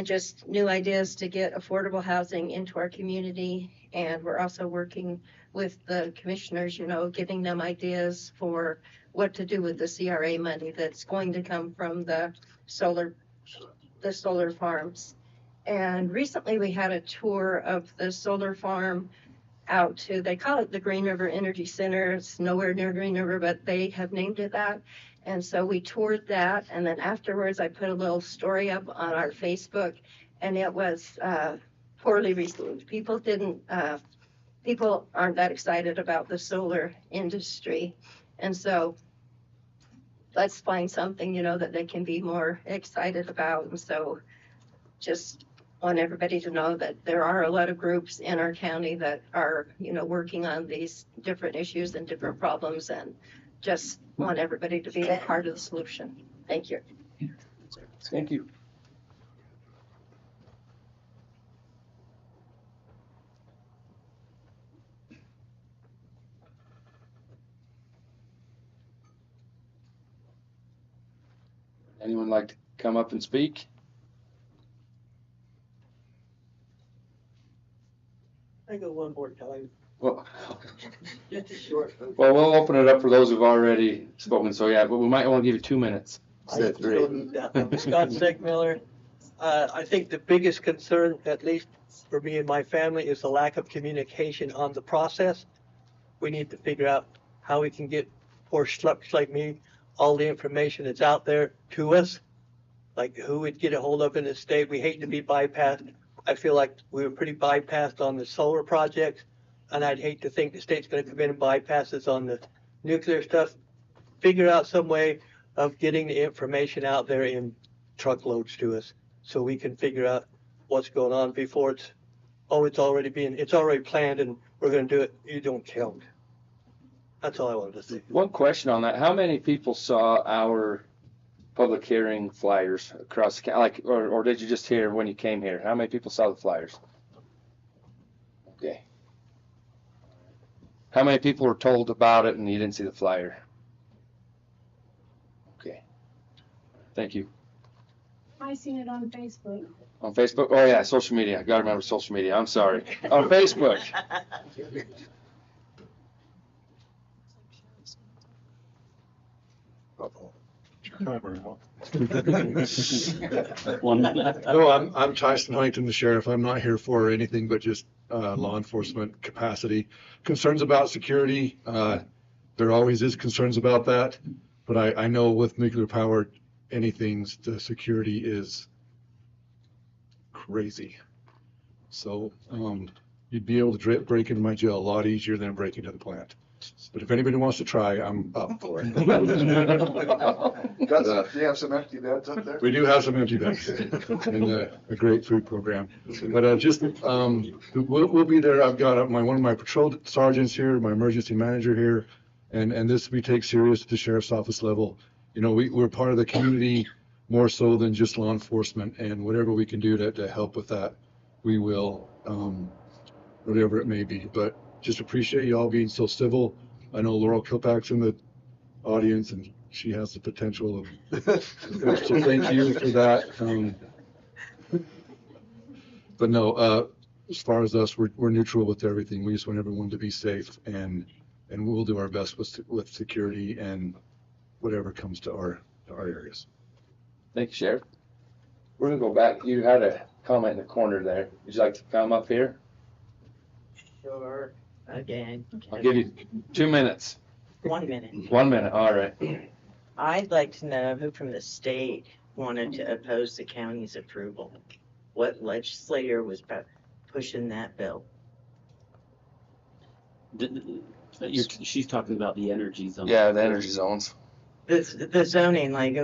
just new ideas to get affordable housing into our community. And we're also working with the commissioners, you know, giving them ideas for what to do with the CRA money that's going to come from the solar farms. And recently we had a tour of the solar farm out to, they call it the Green River Energy Center. It's nowhere near Green River, but they have named it that. And so we toured that. And then afterwards, I put a little story up on our Facebook, and it was poorly received. People aren't that excited about the solar industry. And so let's find something, you know, that they can be more excited about. And so just want everybody to know that there are a lot of groups in our county that are, you know, working on these different issues and different problems, and just want everybody to be a part of the solution. Thank you.
Thank you. Anyone like to come up and speak?
I go one more time.
Well,
Just a short.
well, we'll open it up for those who've already spoken. So yeah, but we might want to give you 2 minutes. Instead of 3.
Scott Segmiller. I think the biggest concern, at least for me and my family, is the lack of communication on the process. We need to figure out how we can get poor schlucks like me all the information that's out there to us, like who would get a hold of in the state. We hate to be bypassed. I feel like we were pretty bypassed on the solar projects, and I'd hate to think the state's going to come in and bypass us on the nuclear stuff. Figure out some way of getting the information out there in truckloads to us so we can figure out what's going on before it's already planned and we're going to do it. You don't count. That's all I wanted to say.
One question on that: how many people saw our public hearing flyers across the county, or did you just hear when you came here? How many people saw the flyers? Okay. How many people were told about it and you didn't see the flyer? Okay. Thank you.
I seen it on Facebook.
On Facebook? Oh yeah, social media. I gotta remember social media. I'm sorry. On Facebook.
No, I'm Tyson Huntington, the sheriff. I'm not here for anything but just law enforcement capacity. Concerns about security, there always is concerns about that, but I know with nuclear power, the security is crazy. So you'd be able to break into my jail a lot easier than breaking into the plant. But if anybody wants to try, I'm up for it.
Do you have some empty beds up there?
We do have some empty beds and a great food program. But we'll be there. I've got one of my patrol sergeants here, my emergency manager here, and this we take serious at the sheriff's office level. You know, we're part of the community more so than just law enforcement, and whatever we can do to help with that, we will, whatever it may be. But just appreciate you all being so civil. I know Laurel Kilpack's in the audience, and she has the potential of, so thank you for that. But no, as far as us, we're neutral with everything. We just want everyone to be safe, and we'll do our best with security and whatever comes to our areas.
Thank you, Sheriff. We're gonna go back. You had a comment in the corner there. Would you like to come up here?
Sure. Again.
I'll give you 2 minutes.
1 minute.
1 minute, all right.
I'd like to know who from the state wanted to oppose the county's approval. What legislator was pushing that bill?
She's talking about the energy zone.
Yeah, the energy zones.
The zoning, like,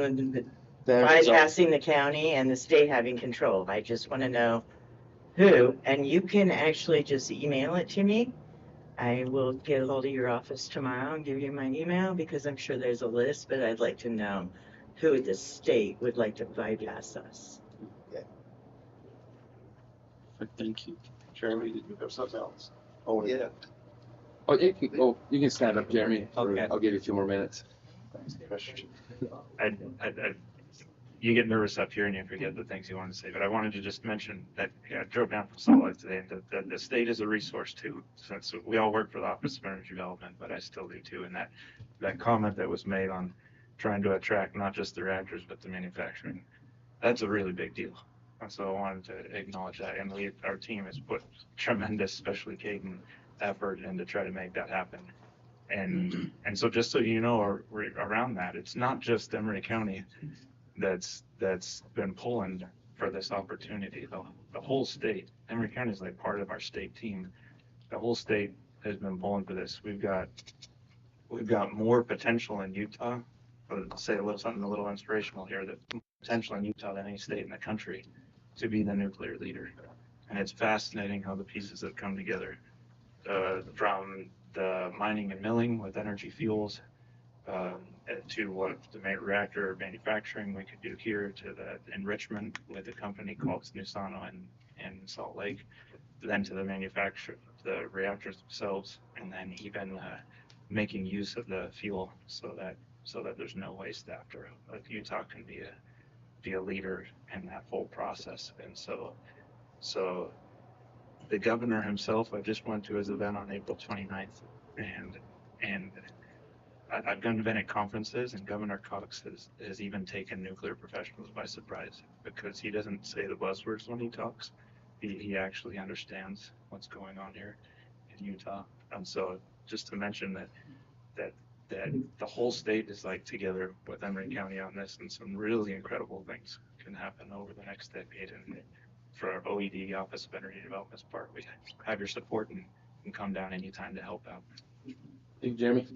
there. So-
bypassing the county and the state having control. I just want to know who, and you can actually just email it to me. I will get a hold of your office tomorrow and give you my email because I'm sure there's a list, but I'd like to know who the state would like to bypass us.
Thank you.
Jeremy, did you have something else? Oh, yeah.
Oh, you can stand up, Jeremy.
Okay.
I'll give you a few more minutes.
You get nervous up here and you forget the things you want to say, but I wanted to just mention that I drove down from Salt Lake today, and the state is a resource too, since we all work for the Office of Energy Development, but I still do too. And that comment that was made on trying to attract not just the reactors, but the manufacturing, that's a really big deal. And so I wanted to acknowledge that. And our team has put tremendous, especially Caden, effort in to try to make that happen. And so just so you know, around that, it's not just Emery County that's been pulling for this opportunity. The whole state, Emery County is like part of our state team. The whole state has been pulling for this. We've got more potential in Utah. Or to say something a little inspirational here, that potential in Utah than any state in the country to be the nuclear leader. And it's fascinating how the pieces have come together, from the mining and milling with Energy Fuels, to what the reactor manufacturing we could do here, to the enrichment with a company called Nusano in Salt Lake, then to the manufacture, the reactors themselves, and then even making use of the fuel so that there's no waste after. Like Utah can be a leader in that whole process. And so the governor himself, I just went to his event on April 29th, and I've been at conferences, and Governor Cox has even taken nuclear professionals by surprise, because he doesn't say the buzzwords when he talks. He actually understands what's going on here in Utah. And so just to mention that the whole state is like together with Emery County on this, and some really incredible things can happen over the next decade. And for our OED, Office of Energy Development's part, we have your support and can come down anytime to help out.
Thank you, Jeremy.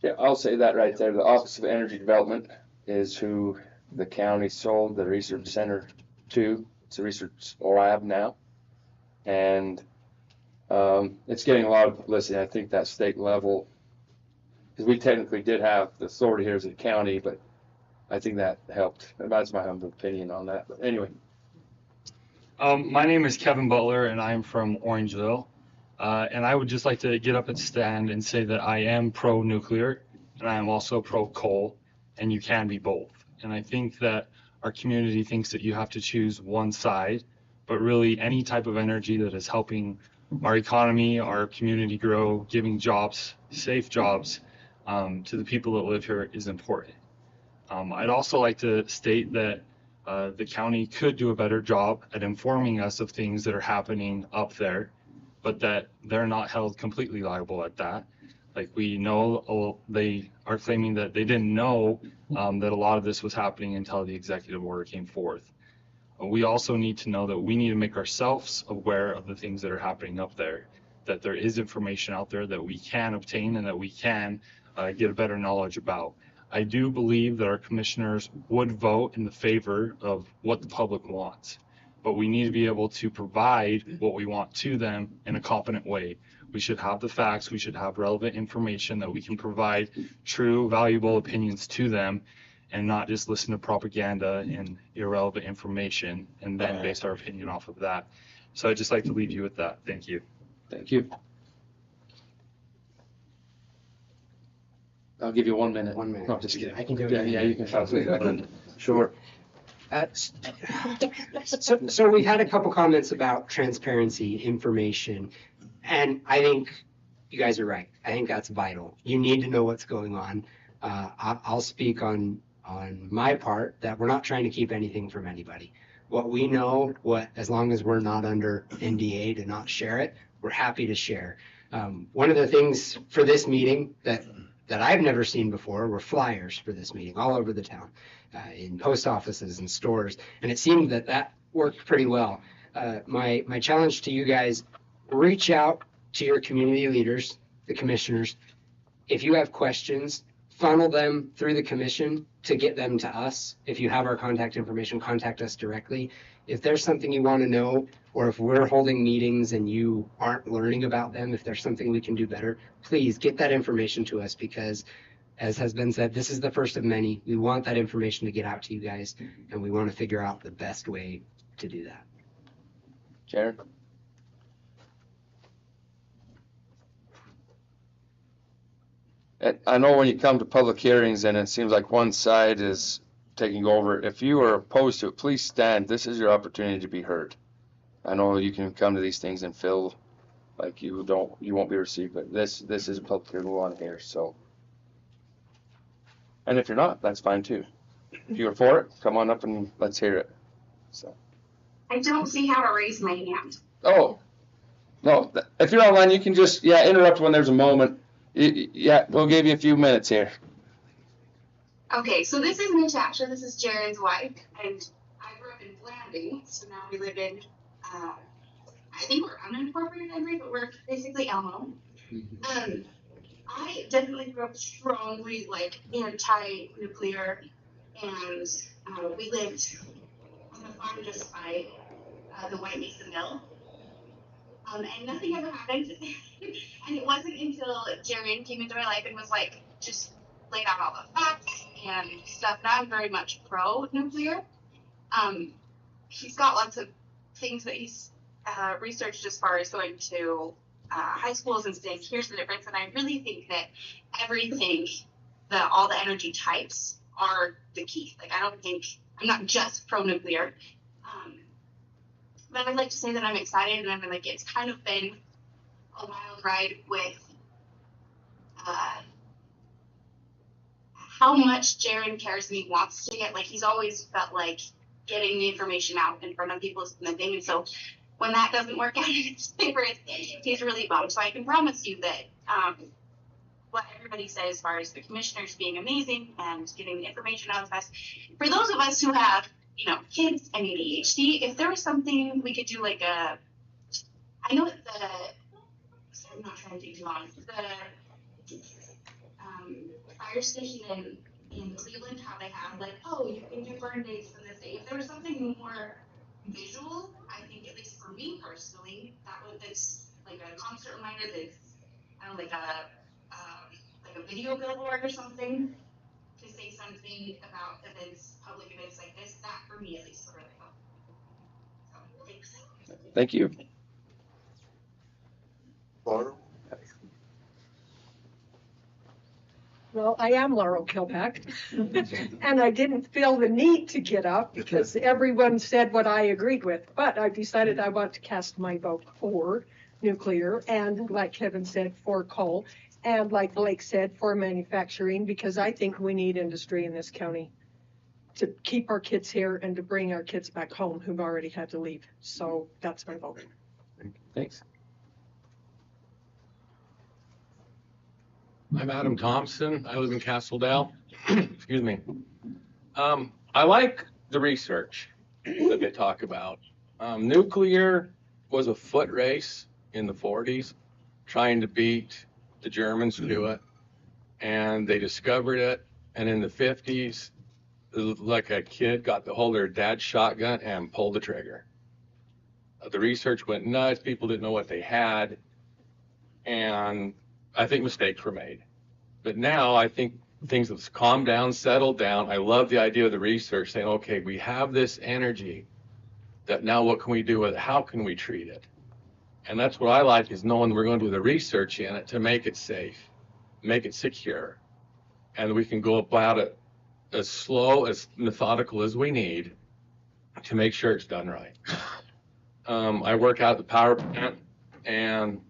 Yeah, I'll say that right there. The Office of Energy Development is who the county sold the research center to. It's a research lab now. And it's getting a lot of publicity. I think that state level, because we technically did have the authority here as a county, but I think that helped. That's my humble opinion on that. But anyway.
My name is Kevin Butler, and I'm from Orangeville. And I would just like to get up and stand and say that I am pro-nuclear, and I am also pro-coal, and you can be both. And I think that our community thinks that you have to choose one side, but really any type of energy that is helping our economy, our community grow, giving jobs, safe jobs to the people that live here is important. I'd also like to state that the county could do a better job at informing us of things that are happening up there, but that they're not held completely liable at that. Like we know they are claiming that they didn't know that a lot of this was happening until the executive order came forth. We also need to know that we need to make ourselves aware of the things that are happening up there, that there is information out there that we can obtain and that we can get a better knowledge about. I do believe that our commissioners would vote in the favor of what the public wants, but we need to be able to provide what we want to them in a competent way. We should have the facts, we should have relevant information that we can provide true, valuable opinions to them, and not just listen to propaganda and irrelevant information and then base our opinion off of that. So I'd just like to leave you with that. Thank you.
Thank you. I'll give you 1 minute.
1 minute.
No, just kidding.
I can do it.
Yeah, you can talk to that. Sure.
So we've had a couple comments about transparency, information, and I think you guys are right. I think that's vital. You need to know what's going on. I'll speak on my part that we're not trying to keep anything from anybody. What we know, as long as we're not under NDA to not share it, we're happy to share. One of the things for this meeting that I've never seen before were flyers for this meeting all over the town, in post offices and stores, and it seemed that worked pretty well. My challenge to you guys, reach out to your community leaders, the commissioners. If you have questions, funnel them through the commission to get them to us. If you have our contact information, contact us directly. If there's something you want to know, or if we're holding meetings and you aren't learning about them, if there's something we can do better, please get that information to us, because as has been said, this is the first of many. We want that information to get out to you guys, and we want to figure out the best way to do that.
Jared? And I know when you come to public hearings and it seems like one side is taking over, if you are opposed to it, please stand. This is your opportunity to be heard. I know you can come to these things and feel like you won't be received, but this is a public hearing we want to hear, so. And if you're not, that's fine too. If you're for it, come on up and let's hear it. So.
I don't see how to raise my hand.
Oh, no, if you're online, you can just, interrupt when there's a moment. Yeah, we'll give you a few minutes here.
Okay, so this is Natasha. This is Jared's wife, and I grew up in Blanding, so now we live in, I think we're unincorporated Emery, but we're basically Elmo. I definitely grew up strongly, like, anti-nuclear, and we lived on a farm just by the White Mesa Mill. And nothing ever happened. And it wasn't until Jared came into my life and was like, just laid out all the facts and stuff. Now I'm very much pro-nuclear. He's got lots of things that he's researched as far as going to high schools and saying, here's the difference. And I really think that everything, all the energy types are the key. Like, I'm not just pro-nuclear. But I'd like to say that I'm excited, and I'm like, it's kind of been a wild ride with how much Jared cares and he wants to get. Like, he's always felt like getting the information out in front of people is the thing. And so when that doesn't work out in his favor, he's really bummed. So I can promise you that what everybody said as far as the commissioners being amazing and getting the information out as fast, for those of us who have kids and ADHD, if there was something we could do, like I know that I'm not trying to take too long, the fire station in Cleveland, how they have, like, oh, you can do burn dates on this day. If there was something more visual, I think, at least for me personally, that's like a concert reminder that's, I don't know, like a video billboard or something, to say something about events, public events like this, that for me at least would really help. So, thanks.
Thank you.
Laurel?
Well, I am Laurel Kilpack, and I didn't feel the need to get up because everyone said what I agreed with, but I decided I want to cast my vote for nuclear, and like Kevin said, for coal, and like Blake said, for manufacturing, because I think we need industry in this county to keep our kids here and to bring our kids back home who've already had to leave. So that's my vote.
Thanks.
I'm Adam Thompson. I live in Castledale. Excuse me. I like the research that they talk about. Nuclear was a foot race in the 40s, trying to beat the Germans to it, and they discovered it. And in the 50s, like a kid got the hold of their dad's shotgun and pulled the trigger. The research went nuts. People didn't know what they had, and I think mistakes were made. But now I think things have calmed down, settled down. I love the idea of the research saying, okay, we have this energy that now what can we do with it? How can we treat it? And that's what I like, is knowing we're going to do the research in it to make it safe, make it secure. And we can go about it as slow, as methodical as we need to make sure it's done right. I work out at the power plant, and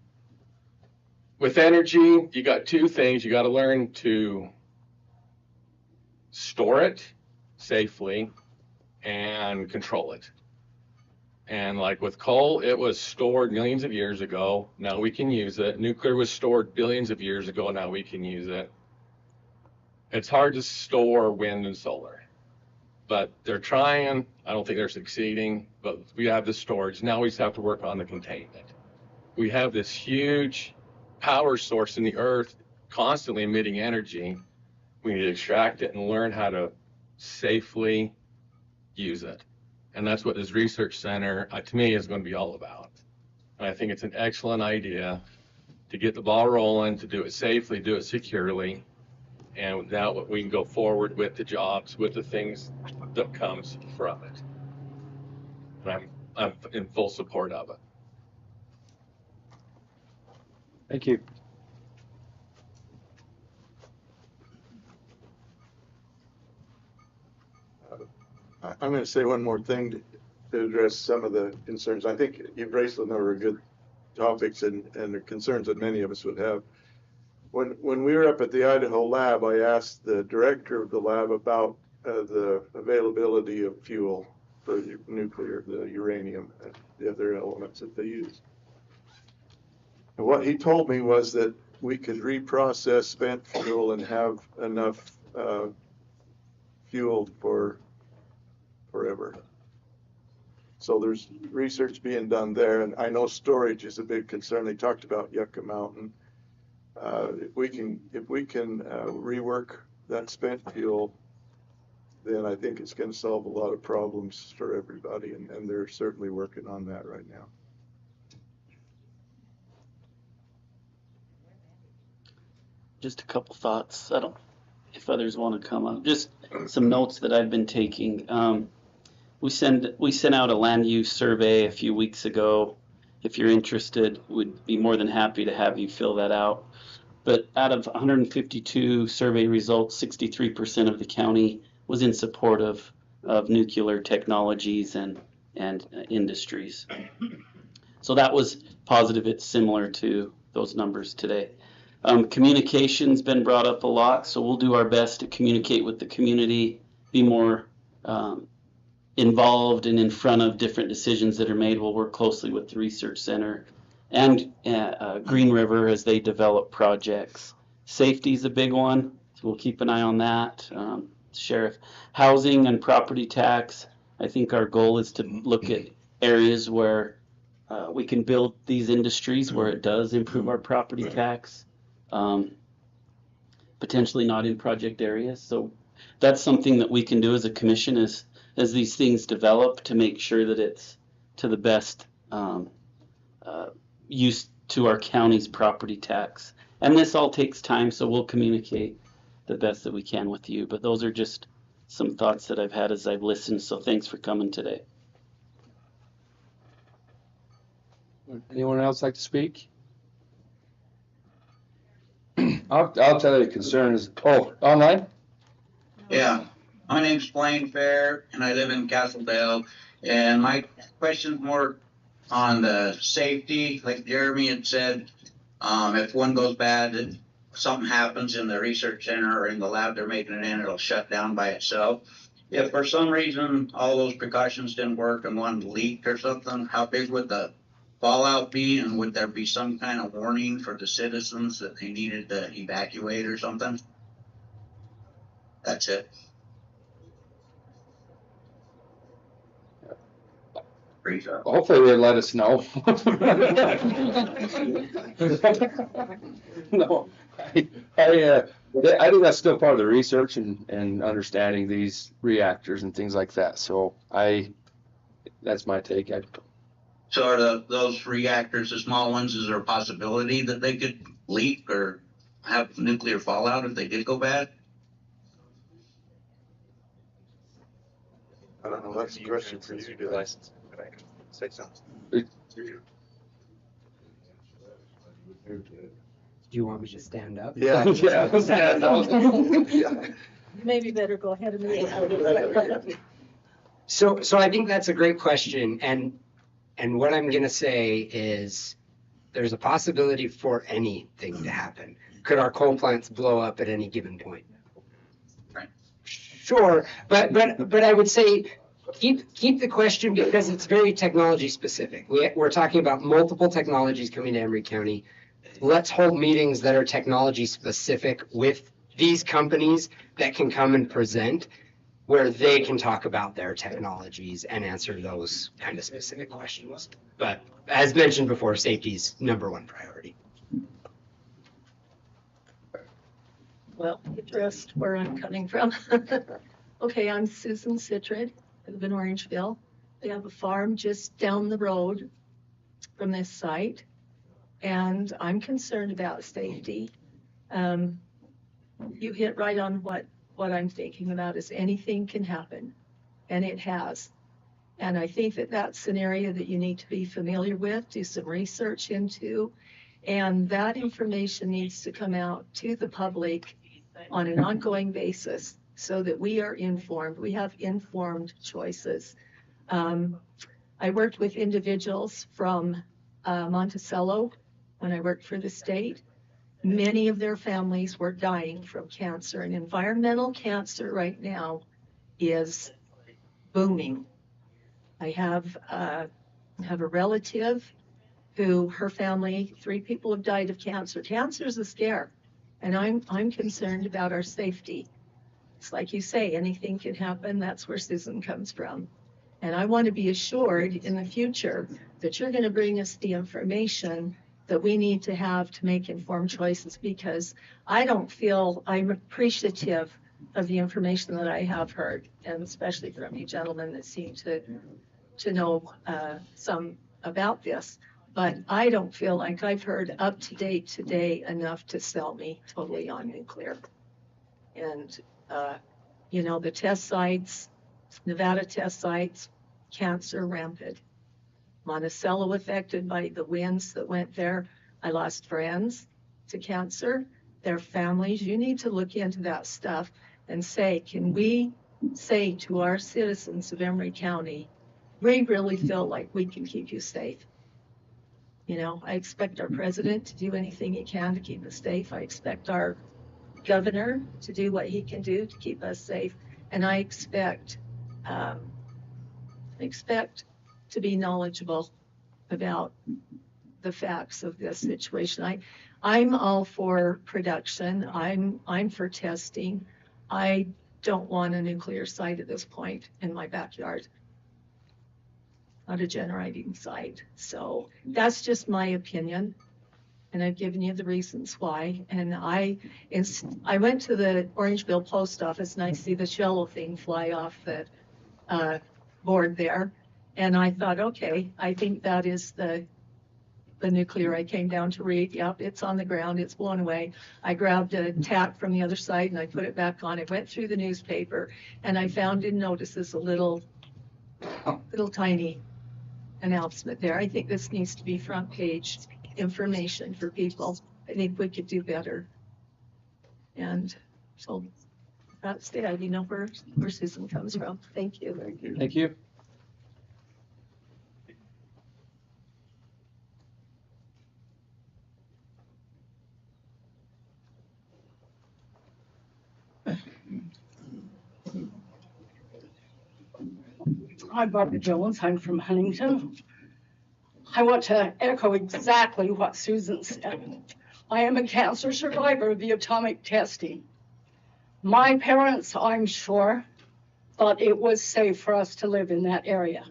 with energy, you got two things. You got to learn to store it safely and control it. And like with coal, it was stored millions of years ago. Now we can use it. Nuclear was stored billions of years ago. Now we can use it. It's hard to store wind and solar, but they're trying. I don't think they're succeeding, but we have the storage. Now we just have to work on the containment. We have this huge power source in the earth constantly emitting energy. We need to extract it and learn how to safely use it. And that's what this research center, to me, is going to be all about. And I think it's an excellent idea to get the ball rolling, to do it safely, do it securely. And now we can go forward with the jobs, with the things that comes from it. And I'm in full support of it.
Thank you.
I'm going to say one more thing to address some of the concerns. I think you've raised a number of good topics and the concerns that many of us would have. When we were up at the Idaho lab, I asked the director of the lab about the availability of fuel for nuclear, the uranium, and the other elements that they use. And what he told me was that we could reprocess spent fuel and have enough fuel for forever. So there's research being done there, and I know storage is a big concern. They talked about Yucca Mountain. If we can rework that spent fuel, then I think it's going to solve a lot of problems for everybody, and they're certainly working on that right now.
Just a couple thoughts. I don't, if others want to come up, just some notes that I've been taking. We sent out a land use survey a few weeks ago. If you're interested, we'd be more than happy to have you fill that out. But out of 152 survey results, 63% of the county was in support of nuclear technologies and industries. So that was positive. It's similar to those numbers today. Communication's been brought up a lot, so we'll do our best to communicate with the community, be more involved and in front of different decisions that are made. We'll work closely with the research center and Green River as they develop projects. Safety is a big one, so we'll keep an eye on that. Sheriff, housing and property tax. I think our goal is to look at areas where we can build these industries where it does improve our property tax. Potentially not in project areas. So that's something that we can do as a commission as these things develop to make sure that it's to the best use to our county's property tax. And this all takes time, so we'll communicate the best that we can with you. But those are just some thoughts that I've had as I've listened. So thanks for coming today.
Anyone else like to speak? I'll tell you the concerns. Oh, online?
Yeah, my name's Blaine Fair, and I live in Castledale. And my question's more on the safety. Like Jeremy had said, if one goes bad, something happens in the research center or in the lab they're making it in, it'll shut down by itself. If for some reason all those precautions didn't work and one leaked or something, how big would the fallout be, and would there be some kind of warning for the citizens that they needed to evacuate or something? That's it.
Hopefully they'll let us know. No, I think that's still part of the research and understanding these reactors and things like that. So that's my take.
So are those reactors, the small ones, is there a possibility that they could leak or have nuclear fallout if they did go bad?
I don't know, that's a question for you to license. Say something.
Do you want me to stand up?
Yeah. Yeah, stand up.
Maybe better go ahead and move.
So I think that's a great question, and what I'm gonna say is there's a possibility for anything to happen. Could our coal plants blow up at any given point?
Right.
Sure, but I would say keep the question because it's very technology specific. We're talking about multiple technologies coming to Emery County. Let's hold meetings that are technology specific with these companies that can come and present, where they can talk about their technologies and answer those kind of specific questions. But as mentioned before, safety is number one priority.
Well, addressed where I'm coming from. Okay, I'm Susan Citrid. I live in Orangeville. We have a farm just down the road from this site, and I'm concerned about safety. You hit right on what I'm thinking about is anything can happen, and it has. And I think that that's an area that you need to be familiar with, do some research into, and that information needs to come out to the public on an ongoing basis so that we are informed. We have informed choices. I worked with individuals from Monticello when I worked for the state. Many of their families were dying from cancer, and environmental cancer right now is booming. I have a relative who her family, 3 people have died of cancer. Cancer is a scare, and I'm concerned about our safety. It's like you say, anything can happen. That's where Susan comes from. And I want to be assured in the future that you're going to bring us the information that we need to have to make informed choices, because I don't feel I'm appreciative of the information that I have heard, and especially from you gentlemen that seem to know some about this. But I don't feel like I've heard up to date today enough to sell me totally on nuclear. And, the test sites, Nevada test sites, cancer rampant. Monticello affected by the winds that went there. I lost friends to cancer, their families. You need to look into that stuff and say, can we say to our citizens of Emery County, we really feel like we can keep you safe? I expect our president to do anything he can to keep us safe. I expect our governor to do what he can do to keep us safe. And I expect to be knowledgeable about the facts of this situation. I'm all for production. I'm for testing. I don't want a nuclear site at this point in my backyard. Not a generating site. So that's just my opinion. And I've given you the reasons why. And I went to the Orangeville post office and I see the Shello thing fly off the board there. And I thought, okay, I think that is the nuclear. I came down to read. Yep, it's on the ground. It's blown away. I grabbed a tack from the other side and I put it back on. It went through the newspaper and I found in notices a little tiny announcement there. I think this needs to be front page information for people. I think we could do better. And so that's it. You know where Susan comes from. Thank you.
Thank you.
I'm Barbara Jones. I'm from Huntington. I want to echo exactly what Susan said. I am a cancer survivor of the atomic testing. My parents, I'm sure, thought it was safe for us to live in that area.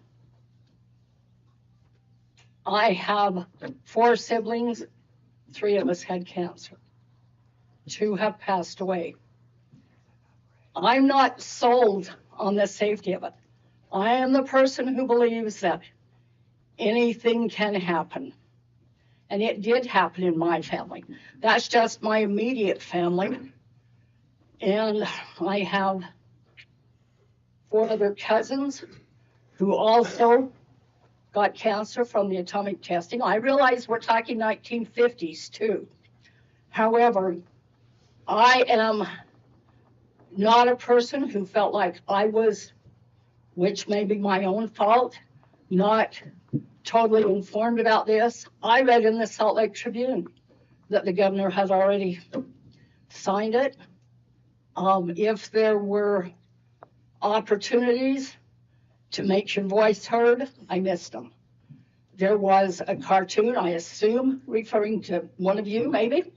I have 4 siblings. 3 of us had cancer. 2 have passed away. I'm not sold on the safety of it. I am the person who believes that anything can happen. And it did happen in my family. That's just my immediate family. And I have 4 other cousins who also got cancer from the atomic testing. I realize we're talking 1950s too. However, I am not a person who felt like I was, which may be my own fault, not totally informed about this. I read in the Salt Lake Tribune that the governor has already signed it. If there were opportunities to make your voice heard, I missed them. There was a cartoon, I assume, referring to one of you maybe,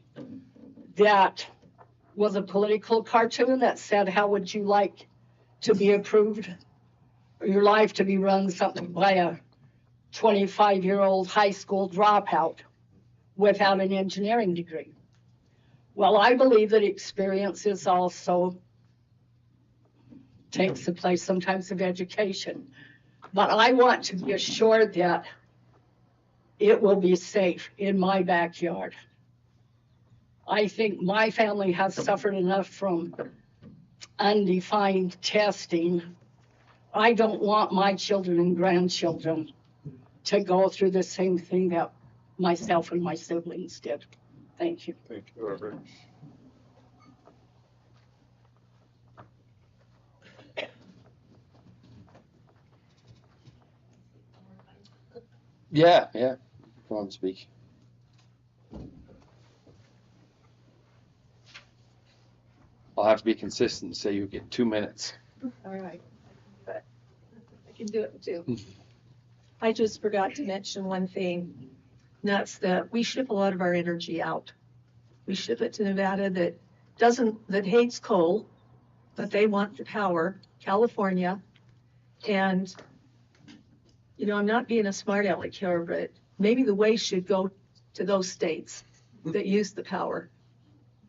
that was a political cartoon that said, how would you like to be approved, or your life to be run something by a 25-year-old high school dropout without an engineering degree? Well, I believe that experience is also takes the place sometimes of education. But I want to be assured that it will be safe in my backyard. I think my family has suffered enough from undefined testing. I don't want my children and grandchildren to go through the same thing that myself and my siblings did. Thank you.
Thank you, Robert.
Yeah, yeah. Go on, speak. I'll have to be consistent, say you get 2 minutes.
All right, but I can do it too. I just forgot to mention one thing, and that's that we ship a lot of our energy out. We ship it to Nevada that hates coal, but they want the power, California. And, you know, I'm not being a smart aleck here, but maybe the waste should go to those states that use the power.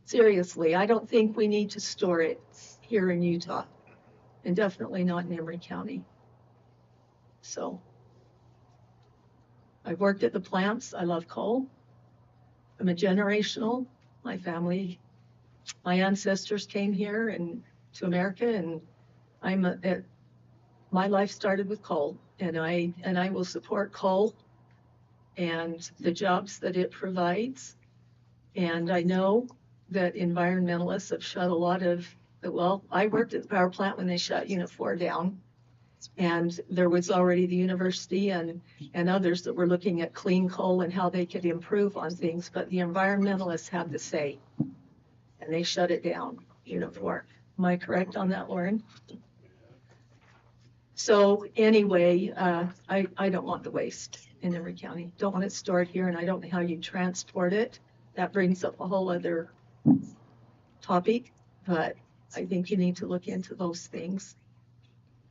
Seriously, I don't think we need to store it here in Utah, and definitely not in Emery County. So I've worked at the plants. I love coal. I'm a generational. My family, my ancestors came here and to America, and my life started with coal, and I will support coal and the jobs that it provides. And I know that environmentalists have shut a lot of, well, I worked at the power plant when they shut Unit 4 down. And there was already the university and others that were looking at clean coal and how they could improve on things. But the environmentalists had the say, and they shut it down, Unit 4. Am I correct on that, Lauren? So anyway, I don't want the waste in Emery County. Don't want it stored here, and I don't know how you transport it. That brings up a whole other topic, but I think you need to look into those things,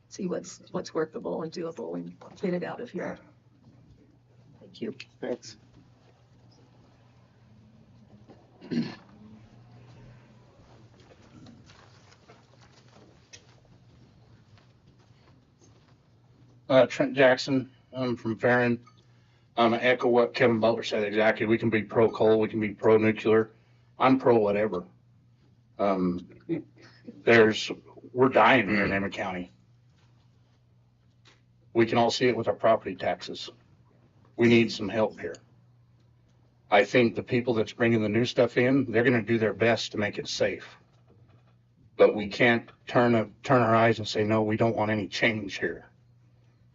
see what's workable and doable, and get it out of here. Thank you.
Thanks.
Trent Jackson, I'm from Farron. I echo what Kevin Butler said exactly. We can be pro coal, we can be pro nuclear. I'm pro whatever. We're dying here in Emery County. We can all see it with our property taxes. We need some help here. I think the people that's bringing the new stuff in, they're going to do their best to make it safe. But we can't turn our eyes and say, no, we don't want any change here,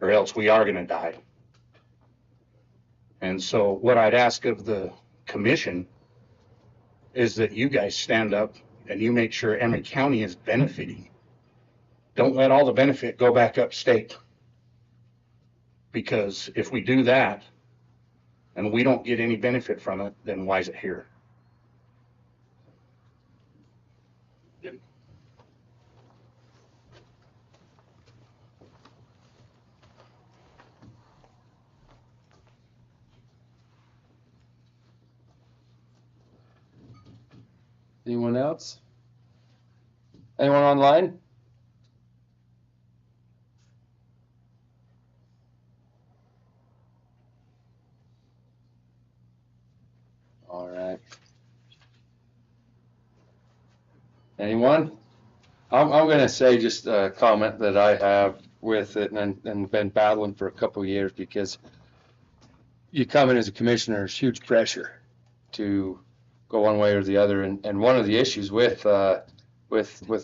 or else we are going to die. And so what I'd ask of the commission is that you guys stand up and you make sure Emery County is benefiting. Don't let all the benefit go back upstate. Because if we do that and we don't get any benefit from it, then why is it here?
Anyone else? Anyone online? All right. Anyone? I'm going to say just a comment that I have with it and been battling for a couple of years, because you come in as a commissioner, there's huge pressure to go one way or the other. And one of the issues with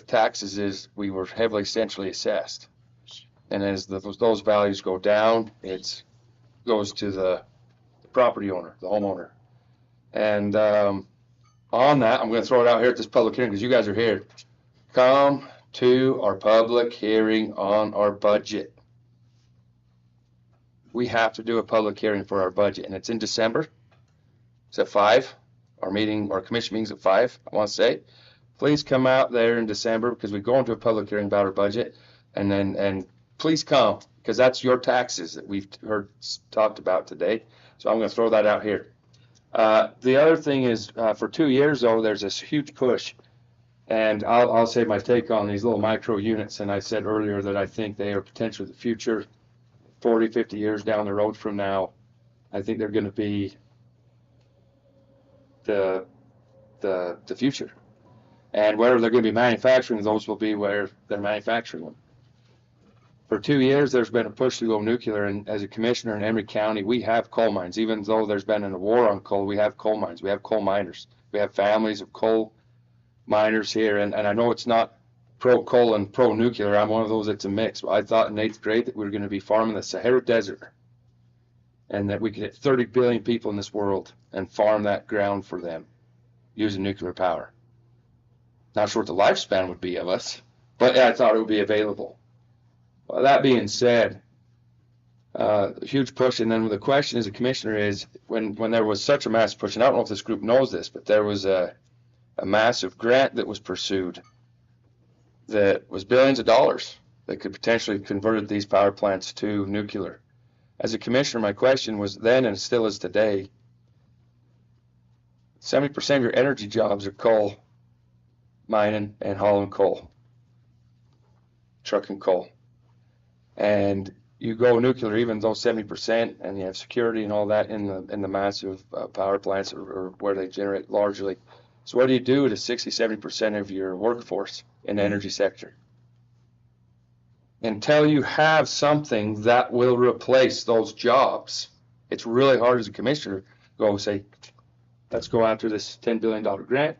taxes is we were heavily centrally assessed. And as those values go down, it goes to the property owner, the homeowner. And on that, I'm going to throw it out here at this public hearing because you guys are here. Come to our public hearing on our budget. We have to do a public hearing for our budget, and it's in December. It's at 5. Our commission meeting's at 5, I want to say. Please come out there in December because we go into a public hearing about our budget, and please come, because that's your taxes that we've heard talked about today. So I'm going to throw that out here. The other thing is, for 2 years, though, there's this huge push And I'll say my take on these little micro units, and I said earlier that I think they are potentially the future. 40, 50 years down the road from now, I think they're going to be the future. And where they're going to be manufacturing, those will be where they're manufacturing them. For 2 years, there's been a push to go nuclear, and as a commissioner in Emery County, we have coal mines. Even though there's been a war on coal, we have coal mines. We have coal miners. We have families of coal miners here, and I know it's not pro-coal and pro-nuclear. I'm one of those that's a mix. I thought in 8th grade that we were going to be farming the Sahara Desert, and that we could hit 30 billion people in this world and farm that ground for them using nuclear power. Not sure what the lifespan would be of us, but I thought it would be available. Well, that being said, a huge push, and then the question as a commissioner is, when there was such a massive push, and I don't know if this group knows this, but there was a massive grant that was pursued that was billions of dollars that could potentially convert these power plants to nuclear. As a commissioner, my question was then, and still is today, 70% of your energy jobs are coal mining and hauling coal, trucking coal. And you go nuclear, even though 70%, and you have security and all that in the massive power plants or where they generate largely. So what do you do to 60, 70% of your workforce in the energy sector? Until you have something that will replace those jobs, it's really hard as a commissioner to go and say, let's go after this $10 billion grant,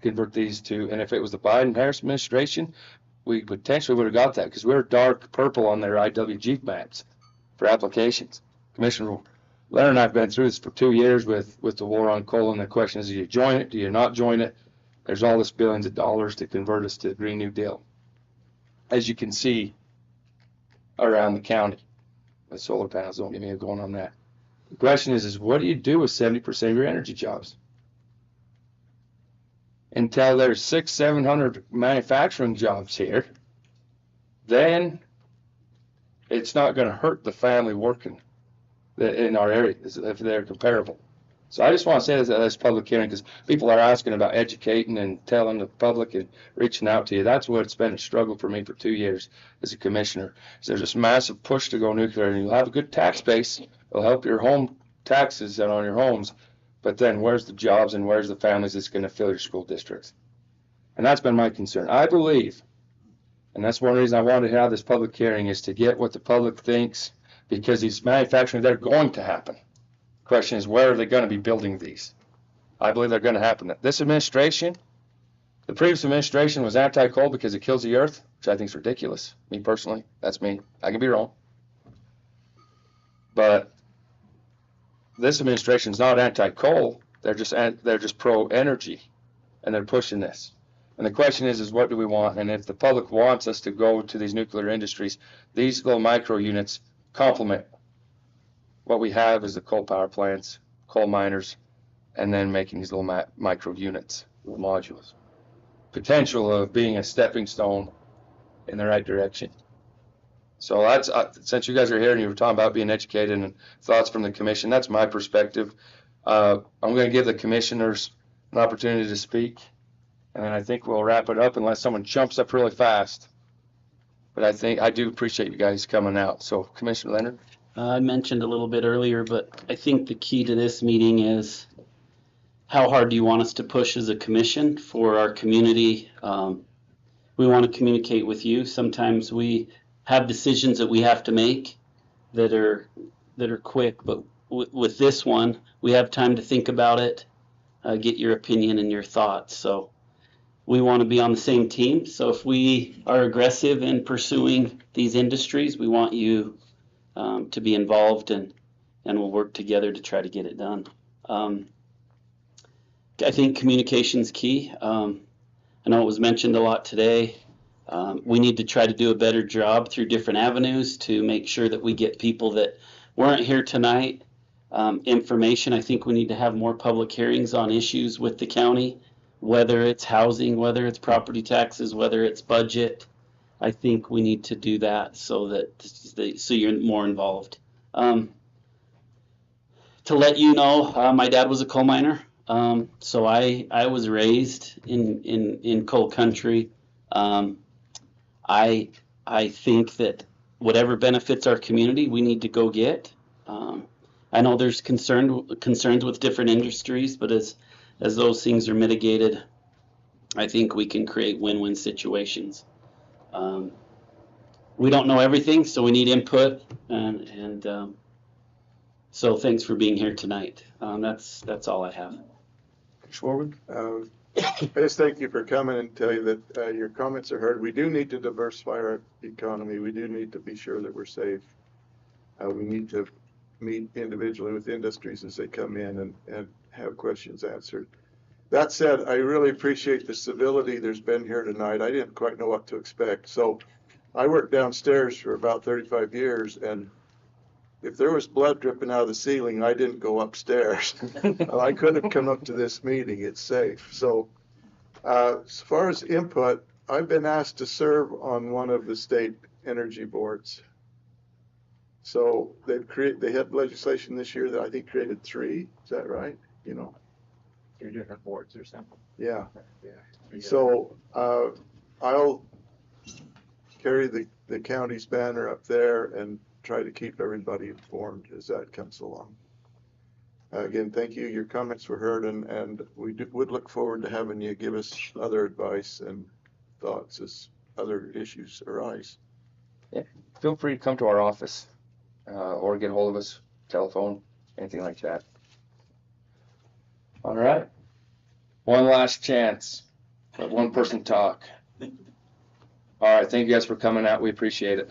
convert these to, and if it was the Biden-Harris administration, we potentially would have got that because we're dark purple on their IWG maps for applications. Commissioner Leonard and I have been through this for 2 years with the war on coal, and the question is, do you join it? Do you not join it? There's all this billions of dollars to convert us to the Green New Deal. As you can see around the county, the solar panels, don't get me going on that. The question is what do you do with 70% of your energy jobs? Until there's 600, 700 manufacturing jobs here, then it's not going to hurt the family working in our area if they're comparable. So I just want to say this at this public hearing because people are asking about educating and telling the public and reaching out to you. That's what's been a struggle for me for 2 years as a commissioner. So there's this massive push to go nuclear, and you'll have a good tax base. It'll help your home taxes and on your homes. But then where's the jobs and where's the families that's going to fill your school districts? And that's been my concern. I believe, and that's one reason I wanted to have this public hearing, is to get what the public thinks, because these manufacturing, they're going to happen. The question is, where are they going to be building these? I believe they're going to happen. This administration, the previous administration was anti-coal because it kills the earth, which I think is ridiculous. Me personally, that's me. I can be wrong. But this administration is not anti-coal. They're just pro-energy, and they're pushing this. And the question is what do we want? And if the public wants us to go to these nuclear industries, these little micro units complement what we have is the coal power plants, coal miners, and then making these little micro units, little modules. Potential of being a stepping stone in the right direction. So that's, since you guys are here and you were talking about being educated and thoughts from the commission, that's my perspective. I'm going to give the commissioners an opportunity to speak, and then I think we'll wrap it up unless someone jumps up really fast. But I do appreciate you guys coming out. So Commissioner Leonard?
I mentioned a little bit earlier, but I think the key to this meeting is how hard do you want us to push as a commission for our community? We want to communicate with you. Sometimes we have decisions that we have to make that are quick, but with this one, we have time to think about it, get your opinion and your thoughts. So we want to be on the same team. So if we are aggressive in pursuing these industries, we want you to be involved, and we'll work together to try to get it done. I think communication's key. I know it was mentioned a lot today. We need to try to do a better job through different avenues to make sure that we get people that weren't here tonight information. I think we need to have more public hearings on issues with the county, whether it's housing, whether it's property taxes, whether it's budget. I think we need to do that so you're more involved. To let you know, my dad was a coal miner. So I was raised in coal country. I think that whatever benefits our community, we need to go get. I know there's concerns with different industries, but as those things are mitigated, I think we can create win-win situations. We don't know everything, so we need input, and so thanks for being here tonight. That's all I have.
Schwarber?
I just thank you for coming and tell you that your comments are heard. We do need to diversify our economy. We do need to be sure that we're safe. We need to meet individually with industries as they come in and have questions answered. That said, I really appreciate the civility there's been here tonight. I didn't quite know what to expect. So I worked downstairs for about 35 years, and if there was blood dripping out of the ceiling, I didn't go upstairs. I could have come up to this meeting. It's safe. So as far as input, I've been asked to serve on one of the state energy boards. So they had legislation this year that I think created 3. Is that right?
3 different boards or something.
Yeah. So I'll carry the county's banner up there and try to keep everybody informed as that comes along. Again, thank you. Your comments were heard, and we would look forward to having you give us other advice and thoughts as other issues arise.
Yeah. Feel free to come to our office or get a hold of us, telephone, anything like that. All right. One last chance. Let one person talk. All right. Thank you guys for coming out. We appreciate it.